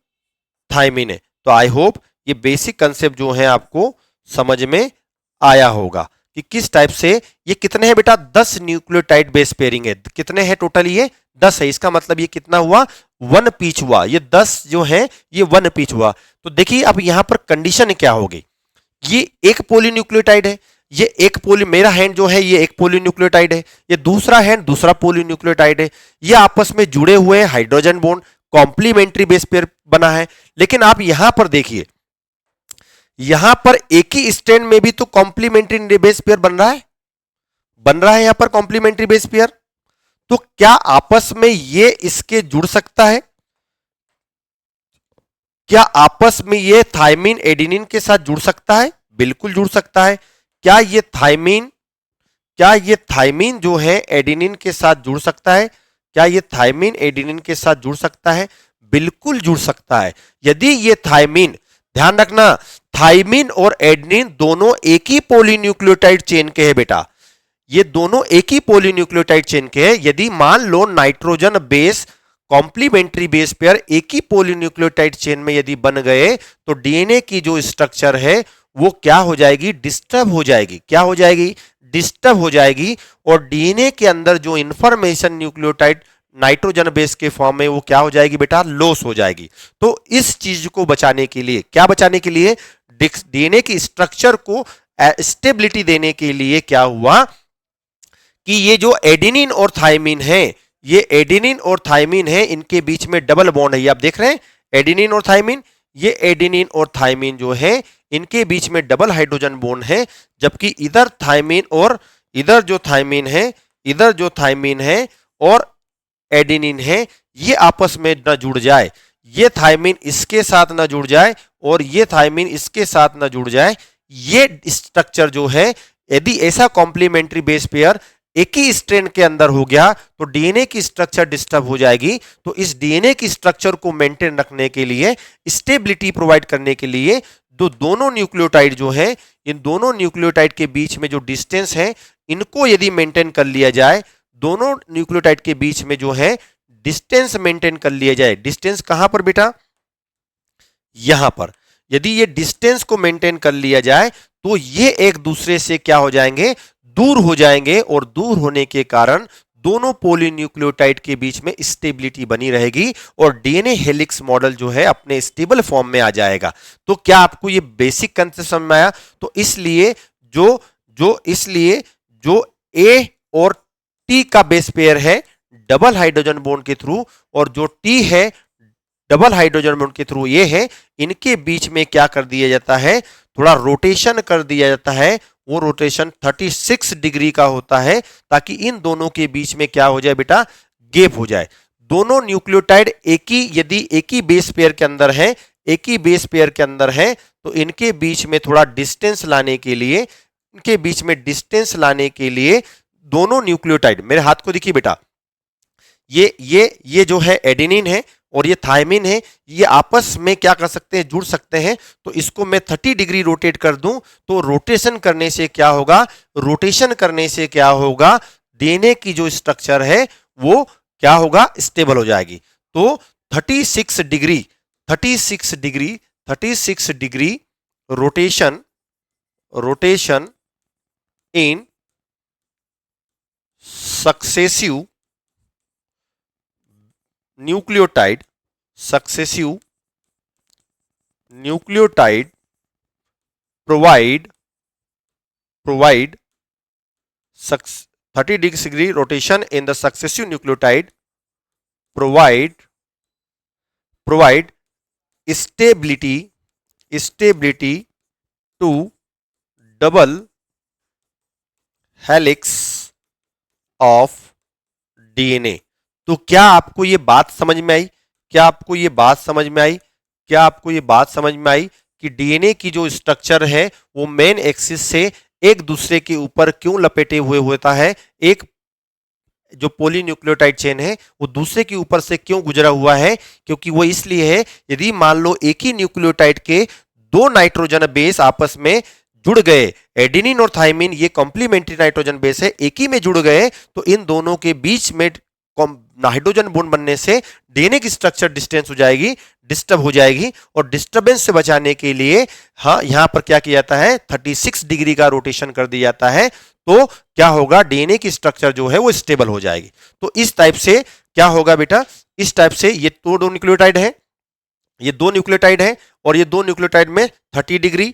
थाइमिन है। तो आई होप ये बेसिक कंसेप्ट जो है आपको समझ में आया होगा कि किस टाइप से ये कितने हैं बेटा, 10 न्यूक्लियोटाइड बेस पेयरिंग है। कितने हैं टोटल, ये 10 है। इसका मतलब ये कितना हुआ, 1 पीच हुआ। ये 10 जो है ये 1 पीच हुआ। तो देखिए अब यहां पर कंडीशन क्या होगी, ये एक पॉलीन्यूक्लियोटाइड है, ये एक मेरा हैंड जो है ये एक पॉलीन्यूक्लियोटाइड है, ये दूसरा हैंड दूसरा पॉलीन्यूक्लियोटाइड है। ये आपस में जुड़े हुए हैं, hydrogen bond complementary base pair बना है। लेकिन आप यहां पर देखिए, यहां पर एक ही स्ट्रैंड में भी तो कॉम्प्लीमेंट्री बेस पेयर बन रहा है यहां पर कॉम्प्लीमेंट्री बेस पेयर। तो क्या आपस में ये इसके जुड़ सकता है, क्या आपस में ये थाइमिन एडेनिन के साथ जुड़ सकता है, बिल्कुल जुड़ सकता है। क्या ये थाइमिन जो है एडेनिन के साथ जुड़ सकता है, क्या ये थाइमिन एडेनिन के साथ जुड़ सकता है, बिल्कुल जुड़ सकता है। यदि ये थाइमिन, ध्यान रखना, थाइमिन और एडेनिन दोनों एक ही पॉलीन्यूक्लियोटाइड चेन के हैं बेटा। ये दोनों एक ही पॉलीन्यूक्लियोटाइड चेन के हैं। यदि मान लो nitrogen base complementary base pair एक ही पॉलीन्यूक्लियोटाइड चेन में यदि बन गए तो डीएनए की जो स्ट्रक्चर है वो क्या हो जाएगी, डिस्टर्ब हो जाएगी। क्या हो जाएगी, डिस्टर्ब हो जाएगी। और डीएनए के अंदर जो इंफॉर्मेशन न्यूक्लियोटाइड नाइट्रोजन बेस के फॉर्म में वो क्या हो जाएगी बेटा, लॉस हो जाएगी। तो इस चीज को बचाने के लिए, क्या बचाने के लिए, डीएनए की स्ट्रक्चर को स्टेबिलिटी देने के लिए क्या हुआ कि ये जो एडेनिन और थायमिन है, ये एडेनिन और थायमिन है, इनके बीच में डबल बॉन्ड है। ये आप देख रहे हैं एडेनिन और थायमिन, ये एडेनिन और थायमिन जो है इनके बीच में डबल हाइड्रोजन बॉन्ड है। जबकि इधर थायमिन और इधर जो थायमिन है, इधर जो थायमिन है और एडेनिन है, ये आपस में न जुड़ जाए, ये थायमिन इसके साथ न जुड़ जाए और ये थायमिन इसके साथ न जुड़ जाए। ये स्ट्रक्चर जो है, यदि ऐसा कॉम्प्लीमेंट्री बेस पेयर एक ही स्ट्रैंड के अंदर हो गया तो डीएनए की स्ट्रक्चर डिस्टर्ब हो जाएगी। तो इस डीएनए की स्ट्रक्चर को मेंटेन रखने के लिए, स्टेबिलिटी प्रोवाइड करने के लिए दोनों न्यूक्लियोटाइड जो है, इन दोनों न्यूक्लियोटाइड के बीच में जो डिस्टेंस है इनको यदि मेंटेन कर लिया जाए, दोनों न्यूक्लियोटाइड के बीच में जो है डिस्टेंस मेंटेन कर लिया जाए। डिस्टेंस कहां पर बेटा, यहां पर। यदि ये डिस्टेंस को मेंटेन कर लिया जाए तो ये एक दूसरे से क्या हो जाएंगे, दूर हो जाएंगे। और दूर होने के कारण दोनों पॉलीन्यूक्लियोटाइड के बीच में स्टेबिलिटी बनी रहेगी और डीएनए हेलिक्स मॉडल जो है अपने स्टेबल फॉर्म में आ जाएगा। तो क्या आपको ये बेसिक कंसेप्ट समझ में आया? तो इसलिए जो ए और टी का बेस पेयर है डबल हाइड्रोजन बॉन्ड के थ्रू, और जो टी है डबल हाइड्रोजन बॉन्ड के थ्रू ये है, इनके बीच में क्या कर दिया जाता है, थोड़ा रोटेशन कर दिया जाता है। वो रोटेशन 36 डिग्री का होता है ताकि इन दोनों के बीच में क्या हो जाए बेटा, गैप हो जाए। दोनों न्यूक्लियोटाइड यदि एक ही बेस पेयर के अंदर है, एक ही बेस पेयर के अंदर है, तो इनके बीच में थोड़ा डिस्टेंस लाने के लिए, इनके बीच में डिस्टेंस लाने के लिए दोनों न्यूक्लियोटाइड, मेरे हाथ को देखिए बेटा, ये जो है एडेनिन है और ये थायमिन है, ये आपस में क्या कर सकते हैं, जुड़ सकते हैं। तो इसको मैं 30 डिग्री रोटेट कर दूं तो रोटेशन करने से क्या होगा, रोटेशन करने से क्या होगा, डीएनए की जो स्ट्रक्चर है वो क्या होगा, स्टेबल हो जाएगी। तो 36 degree rotation in successive nucleotide provide 30 degree rotation in the successive nucleotide provide stability to double helix of DNA. तो क्या आपको ये बात समझ में आई? क्या आपको ये बात समझ में आई? क्या आपको ये बात समझ में आई कि डीएनए की जो स्ट्रक्चर है वो मेन एक्सिस से एक दूसरे के ऊपर क्यों लपेटे हुए होता है, एक जो पॉलीन्यूक्लियोटाइड चेन है वो दूसरे के ऊपर से क्यों गुजरा हुआ है? क्योंकि वो इसलिए है, यदि मान लो एक ही न्यूक्लियोटाइड के दो नाइट्रोजन बेस आपस में जुड़ गए, एडेनिन और थायमिन ये कॉम्प्लीमेंट्री नाइट्रोजन बेस है, एक ही में जुड़ गए, तो इन दोनों के बीच में हाइड्रोजन बॉन्ड बनने से डीएनए की स्ट्रक्चर डिस्टेंस हो जाएगी, डिस्टर्ब हो जाएगी। और डिस्टर्बेंस से बचाने के लिए हाँ यहां पर क्या किया जाता है, 36 डिग्री का रोटेशन कर दिया जाता है। तो क्या होगा, डीएनए की स्ट्रक्चर जो है वो स्टेबल हो जाएगी। तो इस टाइप से क्या होगा बेटा, इस टाइप से ये दो न्यूक्लियोटाइड है, ये दो न्यूक्लियोटाइड है और ये दो न्यूक्लियोटाइड में 30 डिग्री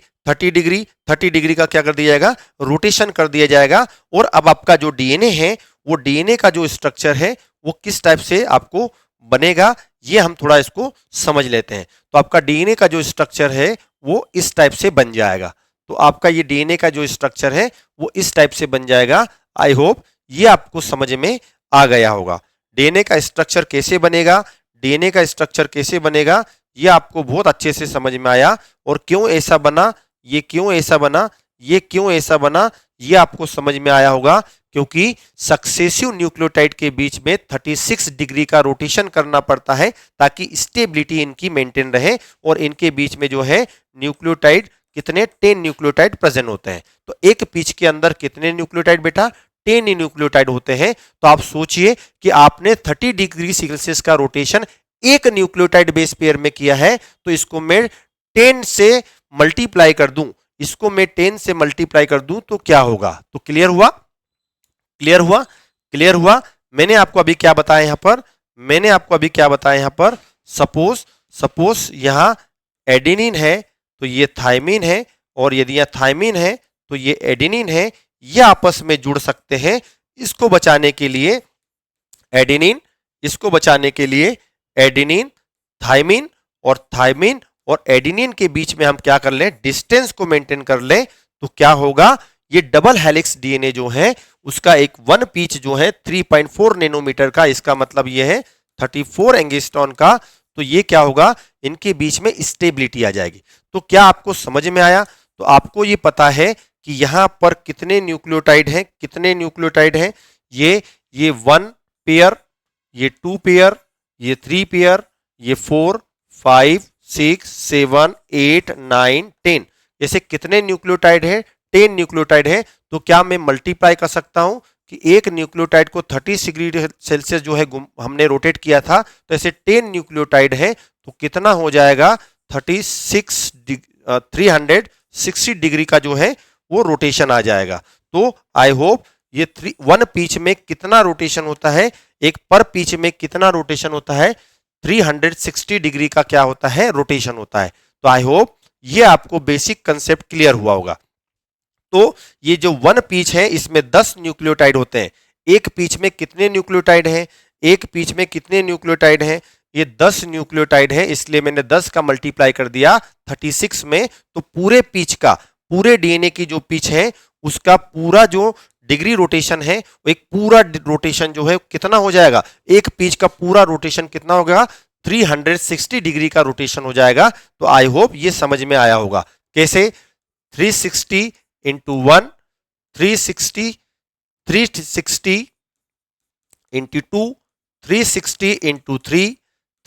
का क्या कर दिया जाएगा, रोटेशन कर दिया जाएगा। और अब आपका जो डीएनए है वो डीएनए का जो स्ट्रक्चर है वो किस टाइप से आपको बनेगा, ये हम थोड़ा इसको समझ लेते हैं। तो आपका डीएनए का जो स्ट्रक्चर है वो इस टाइप से बन जाएगा। तो आपका ये डीएनए का जो स्ट्रक्चर है वो इस टाइप से बन जाएगा। आई होप ये आपको समझ में आ गया होगा। डीएनए का स्ट्रक्चर कैसे बनेगा, डीएनए का स्ट्रक्चर कैसे बनेगा, ये आपको बहुत अच्छे से समझ में आया। और क्यों ऐसा बना, ये क्यों ऐसा बना, ये क्यों ऐसा बना, ये आपको समझ में आया होगा। क्योंकि सक्सेसिव न्यूक्लियोटाइड के बीच में 36 डिग्री का रोटेशन करना पड़ता है ताकि स्टेबिलिटी इनकी मेंटेन रहे। और इनके बीच में जो है न्यूक्लियोटाइड कितने, 10 न्यूक्लियोटाइड प्रेजेंट होते हैं। तो एक पिच के अंदर कितने न्यूक्लियोटाइड बेटा, 10 न्यूक्लियोटाइड होते हैं। तो आप सोचिए कि आपने 30 डिग्री सेल्सियस का रोटेशन एक न्यूक्लियोटाइड बेस पेयर में किया है, तो इसको मैं 10 से मल्टीप्लाई कर दूं, इसको मैं 10 से मल्टीप्लाई कर दूं तो क्या होगा? तो क्लियर हुआ? क्लियर हुआ? क्लियर हुआ? मैंने आपको अभी क्या बताया यहां पर? मैंने आपको अभी क्या बताया यहां पर? सपोज यहां एडेनिन है तो ये थायमिन है, और यदि यहां थायमिन है तो ये एडेनिन है, ये आपस में जुड़ सकते हैं। इसको बचाने के लिए एडेनिन, इसको बचाने के लिए एडेनिन, थायमिन और एडेनिन के बीच में हम क्या कर लें? डिस्टेंस को मेंटेन कर लें, तो क्या होगा? ये डबल हेलिक्स डीएनए जो है उसका एक वन पीच जो है 3.4 नैनोमीटर का, इसका मतलब ये है 34 एंगस्ट्रॉन का। तो ये क्या होगा? इनके बीच में स्टेबिलिटी आ जाएगी। तो क्या आपको समझ में आया? तो आपको ये पता है कि यहां पर कितने न्यूक्लियोटाइड हैं, कितने न्यूक्लियोटाइड हैं? ये 1 पेयर, ये 2 पेयर, ये 3 पेयर, ये 4, 5, 6, 7, 8, 9, 10, ऐसे कितने न्यूक्लियोटाइड है? 10 न्यूक्लियोटाइड है। तो क्या मैं मल्टीप्लाई कर सकता हूं कि एक न्यूक्लियोटाइड को 30 डिग्री सेल्सियस जो है हमने रोटेट किया था, तो ऐसे 10 न्यूक्लियोटाइड है, तो कितना हो जाएगा? 360 डिग्री का जो है वो रोटेशन आ जाएगा। तो आई होप ये वन पीच में कितना रोटेशन होता है, एक पर पीच में कितना रोटेशन होता है? 360 डिग्री का क्या होता है? रोटेशन होता है। तो आई होप ये आपको बेसिक कंसेप्ट क्लियर हुआ होगा। तो ये जो वन पीच है इसमें 10 न्यूक्लियोटाइड होते हैं। एक पीच में कितने न्यूक्लियोटाइड हैं? एक पीच में कितने न्यूक्लियोटाइड हैं? ये 10 न्यूक्लियोटाइड है, इसलिए मैंने 10 का मल्टीप्लाई कर दिया 36 में। तो पूरे पीच का, पूरे डीएनए की जो पीच है उसका पूरा जो डिग्री रोटेशन है, एक पूरा रोटेशन जो है कितना हो जाएगा? एक पीच का पूरा रोटेशन कितना होगा? 360 डिग्री का रोटेशन हो जाएगा। तो आई होप ये समझ में आया होगा। कैसे? 360 इंटू 1, 360, 360 इंटू 2, 360 इंटू 3,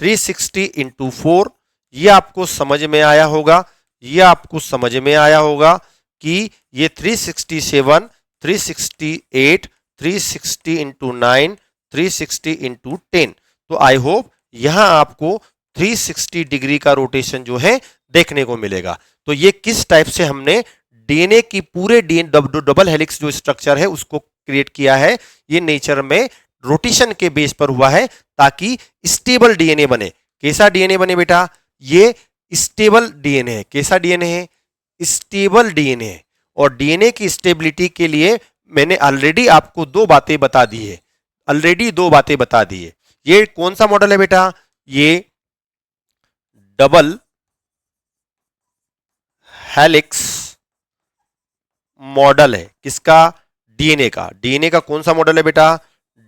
360 इंटू 4। ये आपको समझ में आया होगा, ये आपको समझ में आया होगा कि ये 367, 368, 360 इंटू 9, 360 इंटू 10। तो आई होप यहां आपको 360 डिग्री का रोटेशन जो है देखने को मिलेगा। तो ये किस टाइप से हमने डीएनए की पूरे डीएनए डबल हेलिक्स जो स्ट्रक्चर है उसको क्रिएट किया है, ये नेचर में रोटेशन के बेस पर हुआ है ताकि स्टेबल डीएनए बने। कैसा डीएनए बने बेटा? ये स्टेबल डीएनए है। कैसा डीएनए है? स्टेबल डीएनए है। और डीएनए की स्टेबिलिटी के लिए मैंने ऑलरेडी आपको दो बातें बता दी है, ऑलरेडी दो बातें बता दी है। ये कौन सा मॉडल है बेटा? ये डबल हेलिक्स मॉडल है। किसका? डीएनए का। डीएनए का कौन सा मॉडल है बेटा?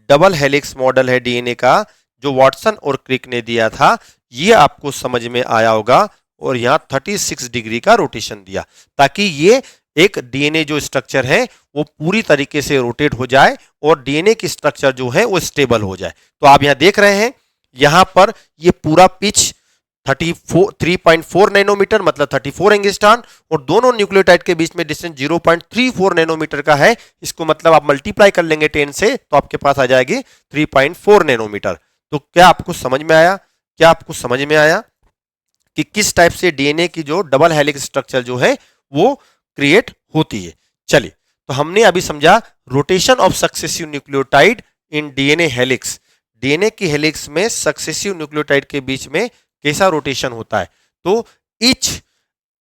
डबल हेलिक्स मॉडल है डीएनए का, जो वॉटसन और क्रिक ने दिया था। ये आपको समझ में आया होगा। और यहां 36 डिग्री का रोटेशन दिया ताकि ये एक डीएनए जो स्ट्रक्चर है वो पूरी तरीके से रोटेट हो जाए और डीएनए की स्ट्रक्चर जो है वो स्टेबल हो जाए। तो आप यहां देख रहे हैं, यहां पर ये पूरा पिच 3.4 नैनोमीटर मतलब 34 एंगस्ट्रॉन, और दोनों न्यूक्लियोटाइड के बीच में डिस्टेंस 0.34 नैनोमीटर का है। इसको मतलब आप मल्टीप्लाई कर लेंगे 10 से तो आपके पास आ जाएगी 3.4 नैनोमीटर। तो क्या आपको समझ में आया? क्या आपको समझ में आया कि किस टाइप से डीएनए की जो डबल हेलिक्स स्ट्रक्चर जो है वो क्रिएट होती है? चलिए, तो हमने अभी समझा rotation of successive nucleotide in DNA helix. DNA की हेलिक्स में सक्सेसिव न्यूक्लियोटाइड के बीच में कैसा रोटेशन होता है। तो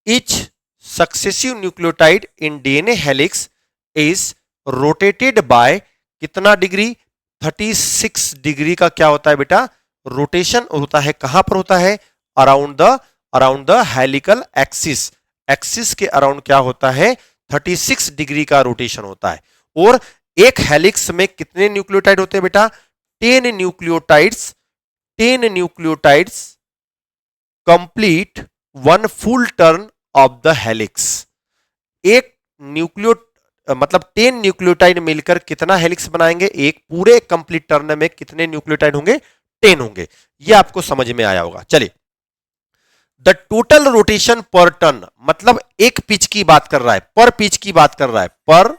each successive nucleotide in DNA helix is rotated by कितना डिग्री? 36 डिग्री का क्या होता है बेटा? रोटेशन होता है। कहां पर होता है? Around the helical axis. Axis के अराउंड क्या होता है? 36 डिग्री का रोटेशन होता है। और एक हेलिक्स में कितने न्यूक्लियोटाइड होते हैं बेटा? 10 nucleotides. 10 nucleotides complete one full turn off the helix. एक न्यूक्लियो मतलब 10 न्यूक्लियोटाइड मिलकर कितना हेलिक्स बनाएंगे? एक पूरे कंप्लीट टर्न में कितने न्यूक्लियोटाइड होंगे? 10 होंगे। यह आपको समझ में आया होगा। चलिए, द टोटल रोटेशन पर टर्न मतलब एक पिच की बात कर रहा है, पर पिच की बात कर रहा है, पर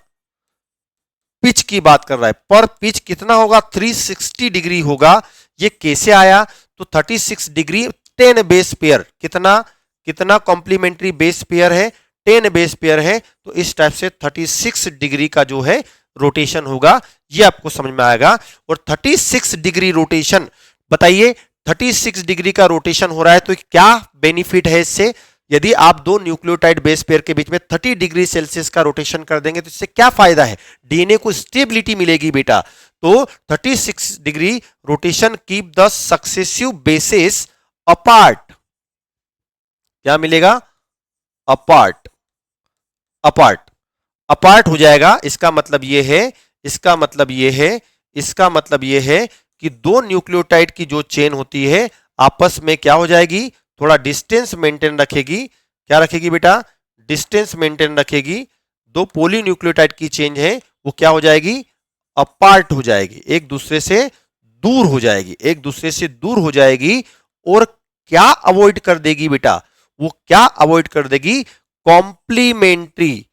पिच की बात कर रहा है, पर पिच कितना होगा, 360 डिग्री होगा। ये कैसे आया, तो 36 डिग्री 10 बेस पेयर, कितना कितना कॉम्प्लीमेंट्री बेस पेयर है, 10 बेस पेयर है, तो इस टाइप से 36 डिग्री का जो है रोटेशन होगा, ये आपको समझ में आएगा। और 36 डिग्री रोटेशन, बताइए 36 डिग्री का रोटेशन हो रहा है तो क्या बेनिफिट है इससे, यदि आप दो न्यूक्लियोटाइड बेस पेयर के बीच में 30 डिग्री सेल्सियस का रोटेशन कर देंगे तो इससे क्या फायदा है, डीएनए को स्टेबिलिटी मिलेगी बेटा। तो 36 degree rotation keep the successive bases apart, क्या मिलेगा, अपार्ट, अपार्ट, अपार्ट हो जाएगा। इसका मतलब यह है, इसका मतलब यह है, इसका मतलब यह है कि दो न्यूक्लियोटाइड की जो चेन होती है आपस में क्या हो जाएगी, थोड़ा डिस्टेंस मेंटेन रखेगी, क्या रखेगी बेटा, डिस्टेंस मेंटेन रखेगी। दो पॉलीन्यूक्लियोटाइड की चेन है वो क्या हो जाएगी, अपार्ट हो जाएगी, एक दूसरे से दूर हो जाएगी, एक दूसरे से दूर हो जाएगी। और क्या अवॉइड कर देगी बेटा, वो क्या अवॉइड कर देगी, complementary,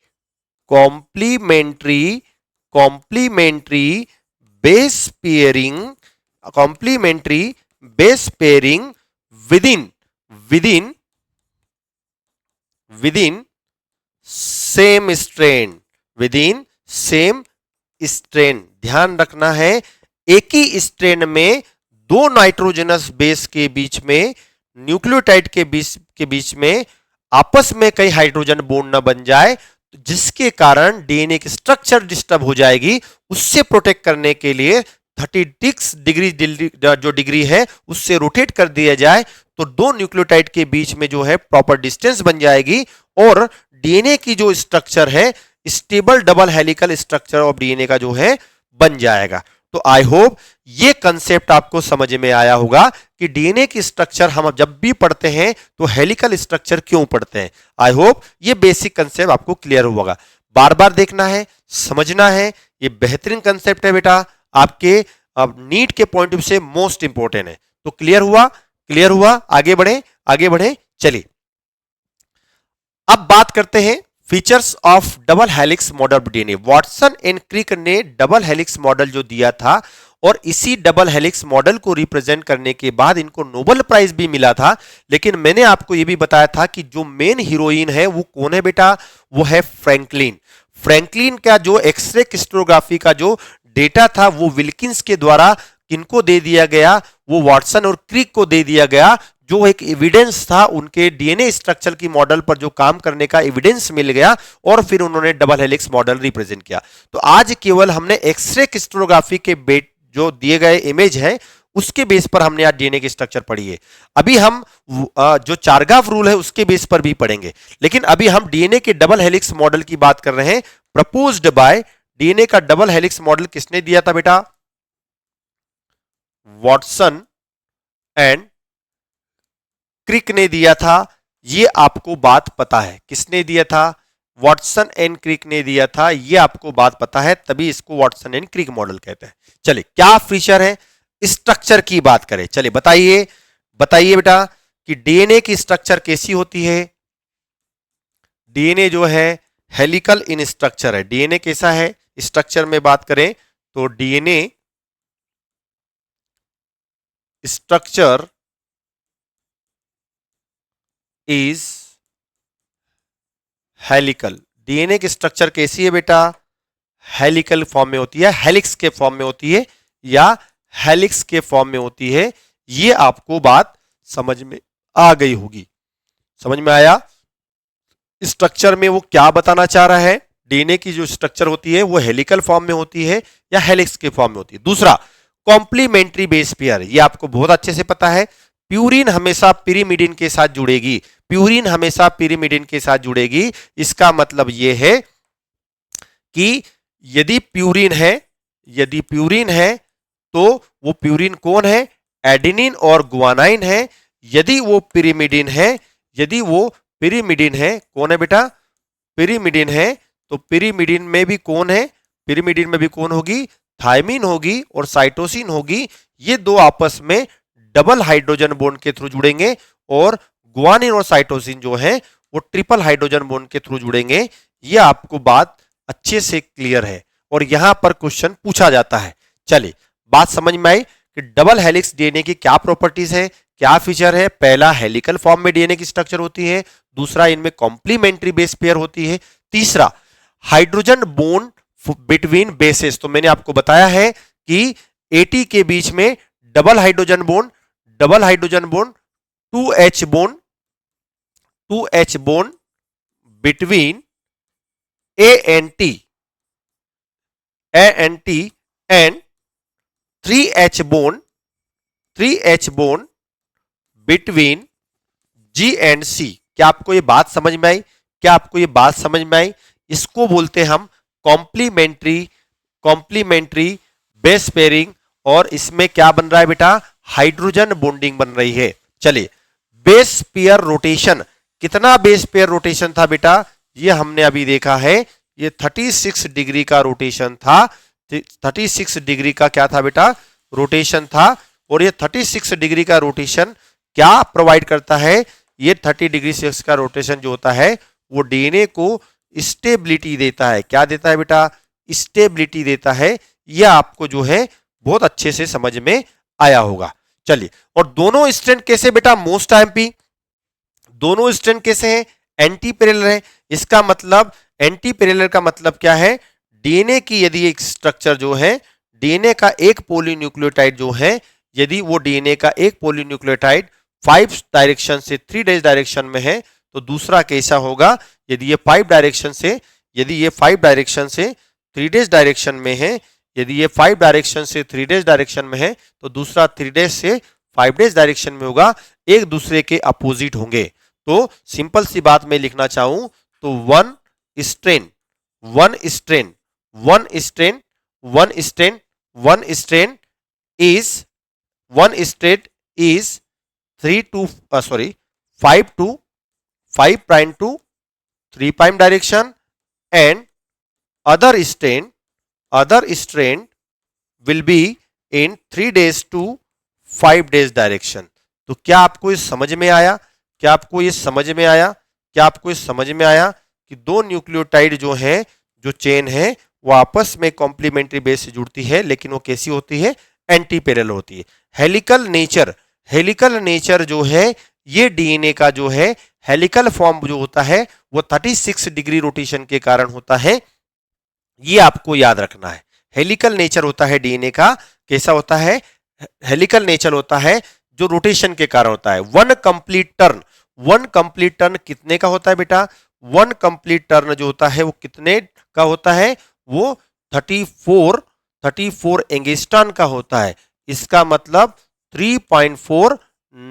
complementary, complementary base pairing, complementary base pairing within within within same strand, within same strand. ध्यान रखना है, एक ही स्ट्रेन में दो नाइट्रोजनस बेस के बीच में, न्यूक्लियोटाइड के बीच में आपस में कई हाइड्रोजन बॉन्ड न बन जाए, जिसके कारण डीएनए की स्ट्रक्चर डिस्टर्ब हो जाएगी। उससे प्रोटेक्ट करने के लिए 36 डिग्री जो डिग्री है उससे रोटेट कर दिया जाए, तो दो न्यूक्लियोटाइड के बीच में जो है प्रॉपर डिस्टेंस बन जाएगी और डीएनए की जो स्ट्रक्चर है, stable double helical structure of DNA का जो है बन जाएगा। तो आई होप ये कंसेप्ट आपको समझ में आया होगा कि डीएनए की स्ट्रक्चर हम जब भी पढ़ते हैं तो हेलिकल स्ट्रक्चर क्यों पढ़ते हैं। आई होप ये बेसिक कंसेप्ट आपको क्लियर होगा, बार बार देखना है, समझना है, ये बेहतरीन कंसेप्ट है बेटा, आपके नीट के पॉइंट ऑफ व्यू से मोस्ट इंपॉर्टेंट है। तो क्लियर हुआ, क्लियर हुआ, आगे बढ़े, आगे बढ़े, चलिए अब बात करते हैं features of double helix model DNA. Watson and Crick ने डबल हेलिक्स मॉडल जो दिया था, और इसी डबल हेलिक्स मॉडल को रिप्रेजेंट करने के बाद इनको नोबेल प्राइज भी मिला था। लेकिन मैंने आपको यह भी बताया था कि जो मेन हीरोइन है वो कौन है बेटा, वो है फ्रैंकलिन। फ्रैंकलिन का जो एक्सरे क्रिस्टलोग्राफी का जो डेटा था वो विल्किंस के द्वारा किनको दे दिया गया, वो वॉटसन और क्रिक को दे दिया गया, जो एक एविडेंस था उनके डीएनए स्ट्रक्चर की मॉडल पर जो काम करने का एविडेंस मिल गया, और फिर उन्होंने डबल हेलिक्स मॉडल रिप्रेजेंट किया। तो आज केवल हमने एक्सरे क्रिस्टलोग्राफी के जो दिए गए इमेज है उसके बेस पर हमने आज डीएनए की स्ट्रक्चर पढ़ी है। अभी हम जो चारगाफ रूल है उसके बेस पर भी पढ़ेंगे, लेकिन अभी हम डीएनए के डबल हेलिक्स मॉडल की बात कर रहे हैं। प्रपोज्ड बाय, डीएनए का डबल हेलिक्स मॉडल किसने दिया था बेटा, वॉटसन एंड क्रिक ने दिया था। ये आपको बात पता है, किसने दिया था, वॉटसन एंड क्रिक ने दिया था, ये आपको बात पता है, तभी इसको वॉटसन एंड क्रिक मॉडल कहते हैं। चलिए क्या फीचर है, स्ट्रक्चर की बात करें, चलिए बताइए, बताइए बेटा कि डीएनए की स्ट्रक्चर कैसी होती है। डीएनए जो है हेलिकल इन स्ट्रक्चर है। डीएनए कैसा है स्ट्रक्चर में बात करें तो DNA structure is helical. DNA की स्ट्रक्चर कैसी है बेटा, हेलिकल फॉर्म में होती है, हेलिक्स के फॉर्म में होती है या हेलिक्स के फॉर्म में होती है। ये आपको बात समझ में आ गई होगी, समझ में आया स्ट्रक्चर में वो क्या बताना चाह रहा है। डीएनए की जो स्ट्रक्चर होती है वो हेलिकल फॉर्म में होती है या हेलिक्स के फॉर्म में होती है। दूसरा कॉम्प्लीमेंट्री बेस पेयर, ये आपको बहुत अच्छे से पता है, प्यूरिन हमेशा पिरिमिडिन के साथ जुड़ेगी, प्यूरिन हमेशा पिरिमिडिन के साथ जुड़ेगी। इसका मतलब यह है कि यदि प्यूरिन है, यदि प्यूरिन है तो वो प्यूरिन कौन है, एडेनिन और गुआनाइन है। यदि वो पिरिमिडिन है, यदि वो पिरिमिडिन है, कौन है बेटा, पिरिमिडिन है, तो पिरिमिडिन में भी कौन है, पिरिमिडिन में भी कौन होगी, थायमिन होगी और साइटोसिन होगी। ये दो आपस में डबल हाइड्रोजन बॉन्ड के थ्रू जुड़ेंगे और गुआनिन और साइटोसिन जो है वो ट्रिपल हाइड्रोजन बॉन्ड के थ्रू जुड़ेंगे। ये आपको बात अच्छे से क्लियर है। और यहां पर क्वेश्चन पूछा जाता है। चलिए बात समझ में आई कि डबल हेलिक्स डीएनए की क्या प्रॉपर्टीज है, क्या फीचर है। पहला, हेलिकल फॉर्म में डीएनए की स्ट्रक्चर होती है। दूसरा, इनमें कॉम्प्लीमेंट्री बेस पेयर होती है। तीसरा, हाइड्रोजन बॉन्ड बिटवीन बेसेस। तो मैंने आपको बताया है कि एटी के बीच में double hydrogen bond 2H bond between ANT and 3H bond between G and C। क्या आपको ये बात समझ में आई? इसको बोलते हम कॉम्प्लीमेंट्री बेस पेयरिंग, और इसमें क्या बन रहा है बेटा? हाइड्रोजन बॉन्डिंग बन रही है। चलिए, बेस पेयर रोटेशन, कितना बेस पेयर रोटेशन था बेटा? ये हमने अभी देखा है, ये 36 डिग्री का रोटेशन था। 36 डिग्री का क्या था बेटा? रोटेशन था। और ये 36 डिग्री का रोटेशन क्या प्रोवाइड करता है? ये 30 डिग्री सेल्सियस का रोटेशन जो होता है वो डीएनए को स्टेबिलिटी देता है। क्या देता है बेटा? स्टेबिलिटी देता है। यह आपको जो है बहुत अच्छे से समझ में आया होगा। चलिए, और दोनों स्ट्रैंड कैसे बेटा? मोस्ट आईएमपी दोनों स्ट्रैंड कैसे हैं? एंटी पैरेलल है। इसका मतलब, एंटी पैरेलल का मतलब क्या है? डीएनए की यदि एक स्ट्रक्चर जो है, डीएनए का एक पॉलीन्यूक्लियोटाइड जो है, यदि वो डीएनए का एक पॉलीन्यूक्लियोटाइड 5 डायरेक्शन से 3 डायरेक्शन में है, तो दूसरा कैसा होगा? यदि ये 5 डायरेक्शन से 3 डायरेक्शन में है, यदि ये 5 डायरेक्शन से 3 डायरेक्शन में है, तो दूसरा 3 से 5 डायरेक्शन में होगा, एक दूसरे के अपोजिट होंगे। तो सिंपल सी बात मैं लिखना चाहूं तो one strain is 5 prime to 3 prime direction, and other strand will be in 3 days to 5 days direction। तो क्या आपको ये समझ में आया? कि दो न्यूक्लियोटाइड जो है, जो चेन है, वो आपस में कॉम्प्लीमेंट्री बेस से जुड़ती है, लेकिन वो कैसी होती है? एंटी पैरेलल होती है। हेलिकल नेचर जो है, ये डीएनए का जो है हेलिकल फॉर्म जो होता है वो 36 डिग्री रोटेशन के कारण होता है। ये आपको याद रखना है। हेलिकल नेचर होता है डीएनए का, कैसा होता है? हेलिकल नेचर होता है जो रोटेशन के कारण होता है। वन कंप्लीट टर्न कितने का होता है बेटा? वन कंप्लीट टर्न जो होता है वो कितने का होता है? वो 34 एंगस्ट्रॉन का होता है। इसका मतलब 3.4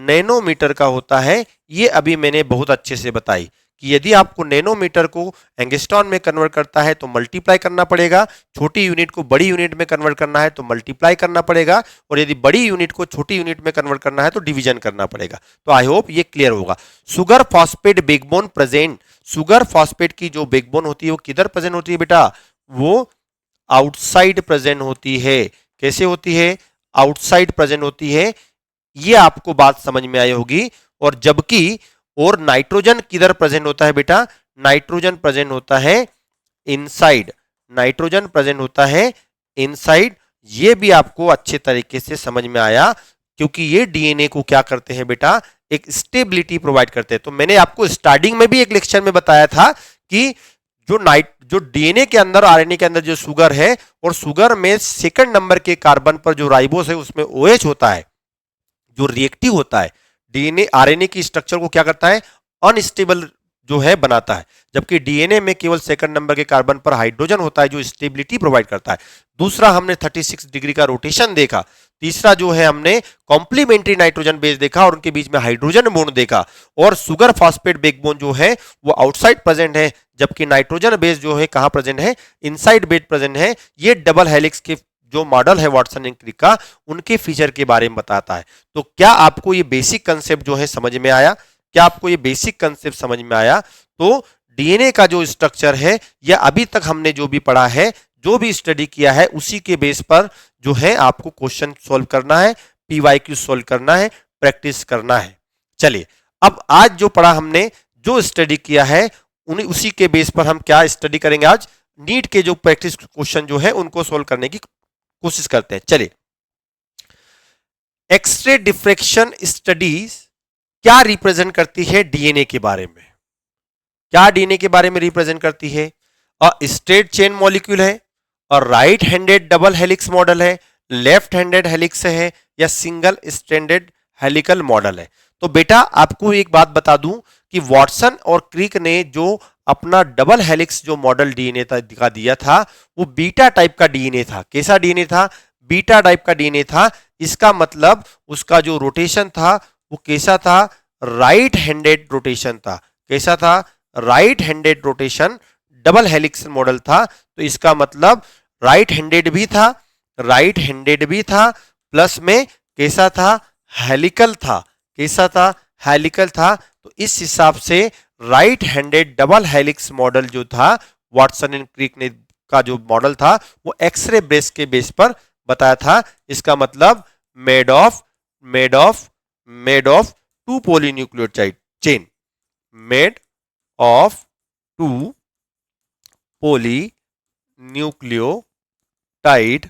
नैनोमीटर का होता है। ये अभी मैंने बहुत अच्छे से बताई कि यदि आपको नैनोमीटर को एंगस्ट्रॉन में कन्वर्ट करता है तो मल्टीप्लाई करना पड़ेगा, छोटी यूनिट को बड़ी यूनिट में कन्वर्ट करना है तो मल्टीप्लाई करना पड़ेगा, और यदि बड़ी यूनिट को छोटी यूनिट में कन्वर्ट करना है तो डिवीजन करना पड़ेगा। तो आई होप ये क्लियर होगा। Sugar phosphate backbone present, sugar phosphate की जो बैकबोन होती है वो किधर प्रेजेंट होती है बेटा? वो आउटसाइड प्रेजेंट होती है। कैसे होती है? आउटसाइड प्रेजेंट होती है। ये आपको बात समझ में आई होगी। और जबकि और नाइट्रोजन किधर प्रेजेंट होता है बेटा? नाइट्रोजन प्रेजेंट होता है इनसाइड। ये भी आपको अच्छे तरीके से समझ में आया, क्योंकि ये डीएनए को क्या करते हैं बेटा? एक स्टेबिलिटी प्रोवाइड करते हैं। तो मैंने आपको स्टार्टिंग में भी एक लेक्चर में बताया था कि जो डीएनए के अंदर, आरएनए के अंदर जो शुगर है, और शुगर में सेकंड नंबर के कार्बन पर जो राइबोस है उसमें OH होता है, जो रिएक्टिव होता है। डीएनए आरएनए की स्ट्रक्चर को क्या करता है? अनस्टेबल जो है बनाता है, जबकि डीएनए में केवल सेकंड नंबर के कार्बन पर हाइड्रोजन होता है जो स्टेबिलिटी प्रोवाइड करता है। दूसरा, हमने 36 डिग्री का रोटेशन देखा। तीसरा जो है, हमने कॉम्प्लीमेंट्री नाइट्रोजन बेस देखा और उनके बीच में हाइड्रोजन बॉन्ड देखा। और सुगर फॉस्फेट बैकबोन जो है वो आउटसाइड प्रेजेंट है, जबकि नाइट्रोजन बेस जो है कहां प्रेजेंट है? इनसाइड बेस प्रेजेंट है। ये डबल हेलिक्स के जो मॉडल है वाटसन एंड क्रिक का, उनके फीचर के बारे में बताता है। तो क्या आपको ये बेसिक कंसेप्ट जो है समझ में आया? तो डीएनए का जो स्ट्रक्चर है, या अभी तक हमने जो भी पढ़ा है, जो भी स्टडी किया है, उसी के बेस पर जो है आपको क्वेश्चन सॉल्व करना है, पीवाईक्यू सॉल्व करना है, प्रैक्टिस करना है। चलिए, अब आज जो पढ़ा हमने, जो स्टडी किया है, उसी के बेस पर हम क्या स्टडी करेंगे आज? नीट के जो प्रैक्टिस क्वेश्चन जो है उनको सोल्व करने की कोशिश करते हैं। चलिए, एक्सरे डिफ्रैक्शन स्टडीज क्या रिप्रेजेंट करती है डीएनए के बारे में? क्या डीएनए के बारे में रिप्रेजेंट करती है? स्ट्रेट चेन मॉलिक्यूल है, और right handed double helix model है, लेफ्ट हैंडेड हेलिक्स है, या सिंगल स्ट्रैंडेड हेलिकल मॉडल है? तो बेटा आपको एक बात बता दूं कि वॉटसन और क्रिक ने जो अपना डबल हेलिक्स जो मॉडल डीएनए का दिया था वो बीटा टाइप का डीएनए था। कैसा डीएनए था? बीटा टाइप का डीएनए था। इसका मतलब उसका जो रोटेशन था वो कैसा था? राइट हैंडेड रोटेशन था। कैसा था? Right handed rotation double helix model था। तो इसका मतलब राइट हैंडेड भी था, राइट हैंडेड भी था, प्लस में कैसा था? हेलिकल था। कैसा था? हेलिकल था। तो इस हिसाब से right handed double helix model जो था वॉटसन एंड क्रिक ने का जो मॉडल था वो एक्सरे बेस के बेस पर बताया था। इसका मतलब made of two polynucleotide chain, made of two polynucleotide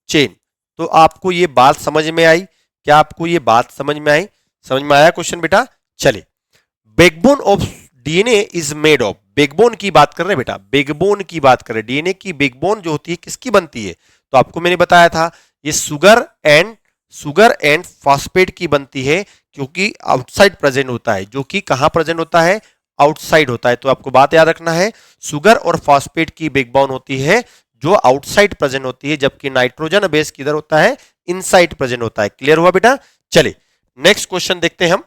chain. तो आपको ये बात समझ में आई? क्या आपको ये बात समझ में आई? समझ में आया क्वेश्चन बेटा? चलिए, backbone of DNA is made of, backbone की बात कर रहे हैं बेटा, बैकबोन की बात कर रहे हैं। डीएनए की बैकबोन जो होती है किसकी बनती है? तो आपको मैंने बताया था ये शुगर एंड फॉस्फेट की बनती है, क्योंकि आउटसाइड प्रेजेंट होता है। जो कि कहां प्रेजेंट होता है? आउटसाइड होता है। तो आपको बात याद रखना है, शुगर और फॉस्फेट की बैकबोन होती है जो आउटसाइड प्रेजेंट होती है, जबकि नाइट्रोजन बेस किधर होता है? इनसाइड प्रेजेंट होता है। क्लियर हुआ बेटा? चलिए नेक्स्ट क्वेश्चन देखते हैं हम।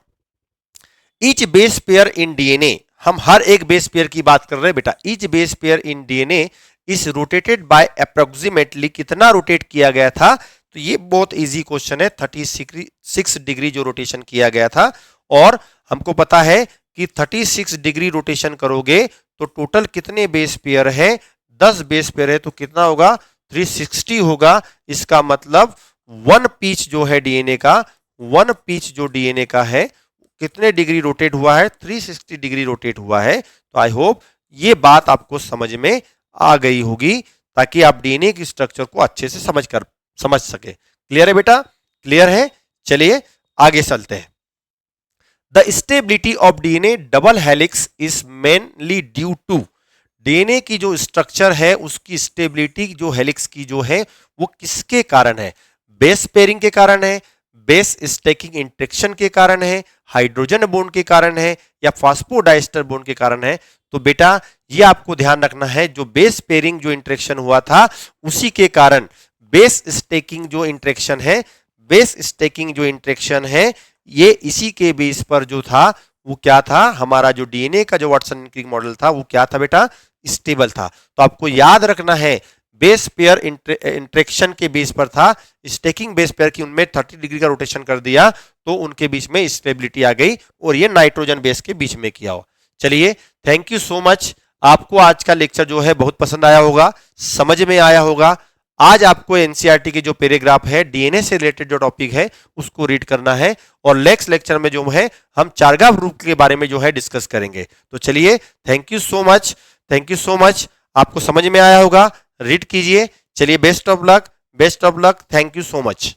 Each base pair in DNA, हम हर एक बेस पेयर की बात कर रहे हैं बेटा। Each base pair in DNA is rotated bye approximately, कितना रोटेट किया गया था? तो ये बहुत इजी क्वेश्चन है। 36 डिग्री जो रोटेशन किया गया था, और हमको पता है कि 36 डिग्री रोटेशन करोगे तो टोटल कितने बेस पेयर है? 10 बेस पेयर है, तो कितना होगा? 360 होगा। इसका मतलब वन पीच जो है डीएनए का, वन पीच जो डीएनए का है कितने डिग्री रोटेट हुआ है? 360 डिग्री रोटेट हुआ है। तो आई होप ये बात आपको समझ में आ गई होगी, ताकि आप डीएनए की स्ट्रक्चर को अच्छे से समझ सके। क्लियर है बेटा? क्लियर है? चलिए आगे चलते हैं। The stability of DNA double helix is mainly due to, DNA की जो स्ट्रक्चर है उसकी स्टेबिलिटी जो हेलिक्स की जो है वो किसके कारण है? बेस पेयरिंग के कारण है, बेस स्टैकिंग इंटरेक्शन के कारण है, हाइड्रोजन बॉन्ड के कारण है, या फास्फोडाइस्टर बॉन्ड के कारण है? तो बेटा ये आपको ध्यान रखना है, जो बेस पेयरिंग जो इंटरेक्शन हुआ था उसी के कारण बेस स्टैकिंग जो इंटरेक्शन है, बेस स्टैकिंग जो इंटरेक्शन है ये इसी के बेस पर जो था वो क्या था? हमारा जो डीएनए का जो वॉटसन क्रिक मॉडल था वो क्या था बेटा? स्टेबल था। तो आपको याद रखना है बेस पेयर इंटरेक्शन के बेस पर था, स्टैकिंग बेस पेयर की उनमें 30 डिग्री का रोटेशन कर दिया तो उनके बीच में स्टेबिलिटी आ गई, और ये नाइट्रोजन बेस के बीच में किया हो। चलिए थैंक यू सो मच। आपको आज का लेक्चर जो है बहुत पसंद आया होगा, समझ में आया होगा। आज आपको एनसीईआरटी के जो पैराग्राफ है डीएनए से रिलेटेड जो टॉपिक है उसको रीड करना है, और नेक्स्ट लेक्चर में जो है हम चारगाव ग्रुप के बारे में जो है डिस्कस करेंगे। तो चलिए thank you so much, thank you so much. आपको समझ में आया होगा, रीड कीजिए। चलिए best of luck, best of luck. Thank you so much.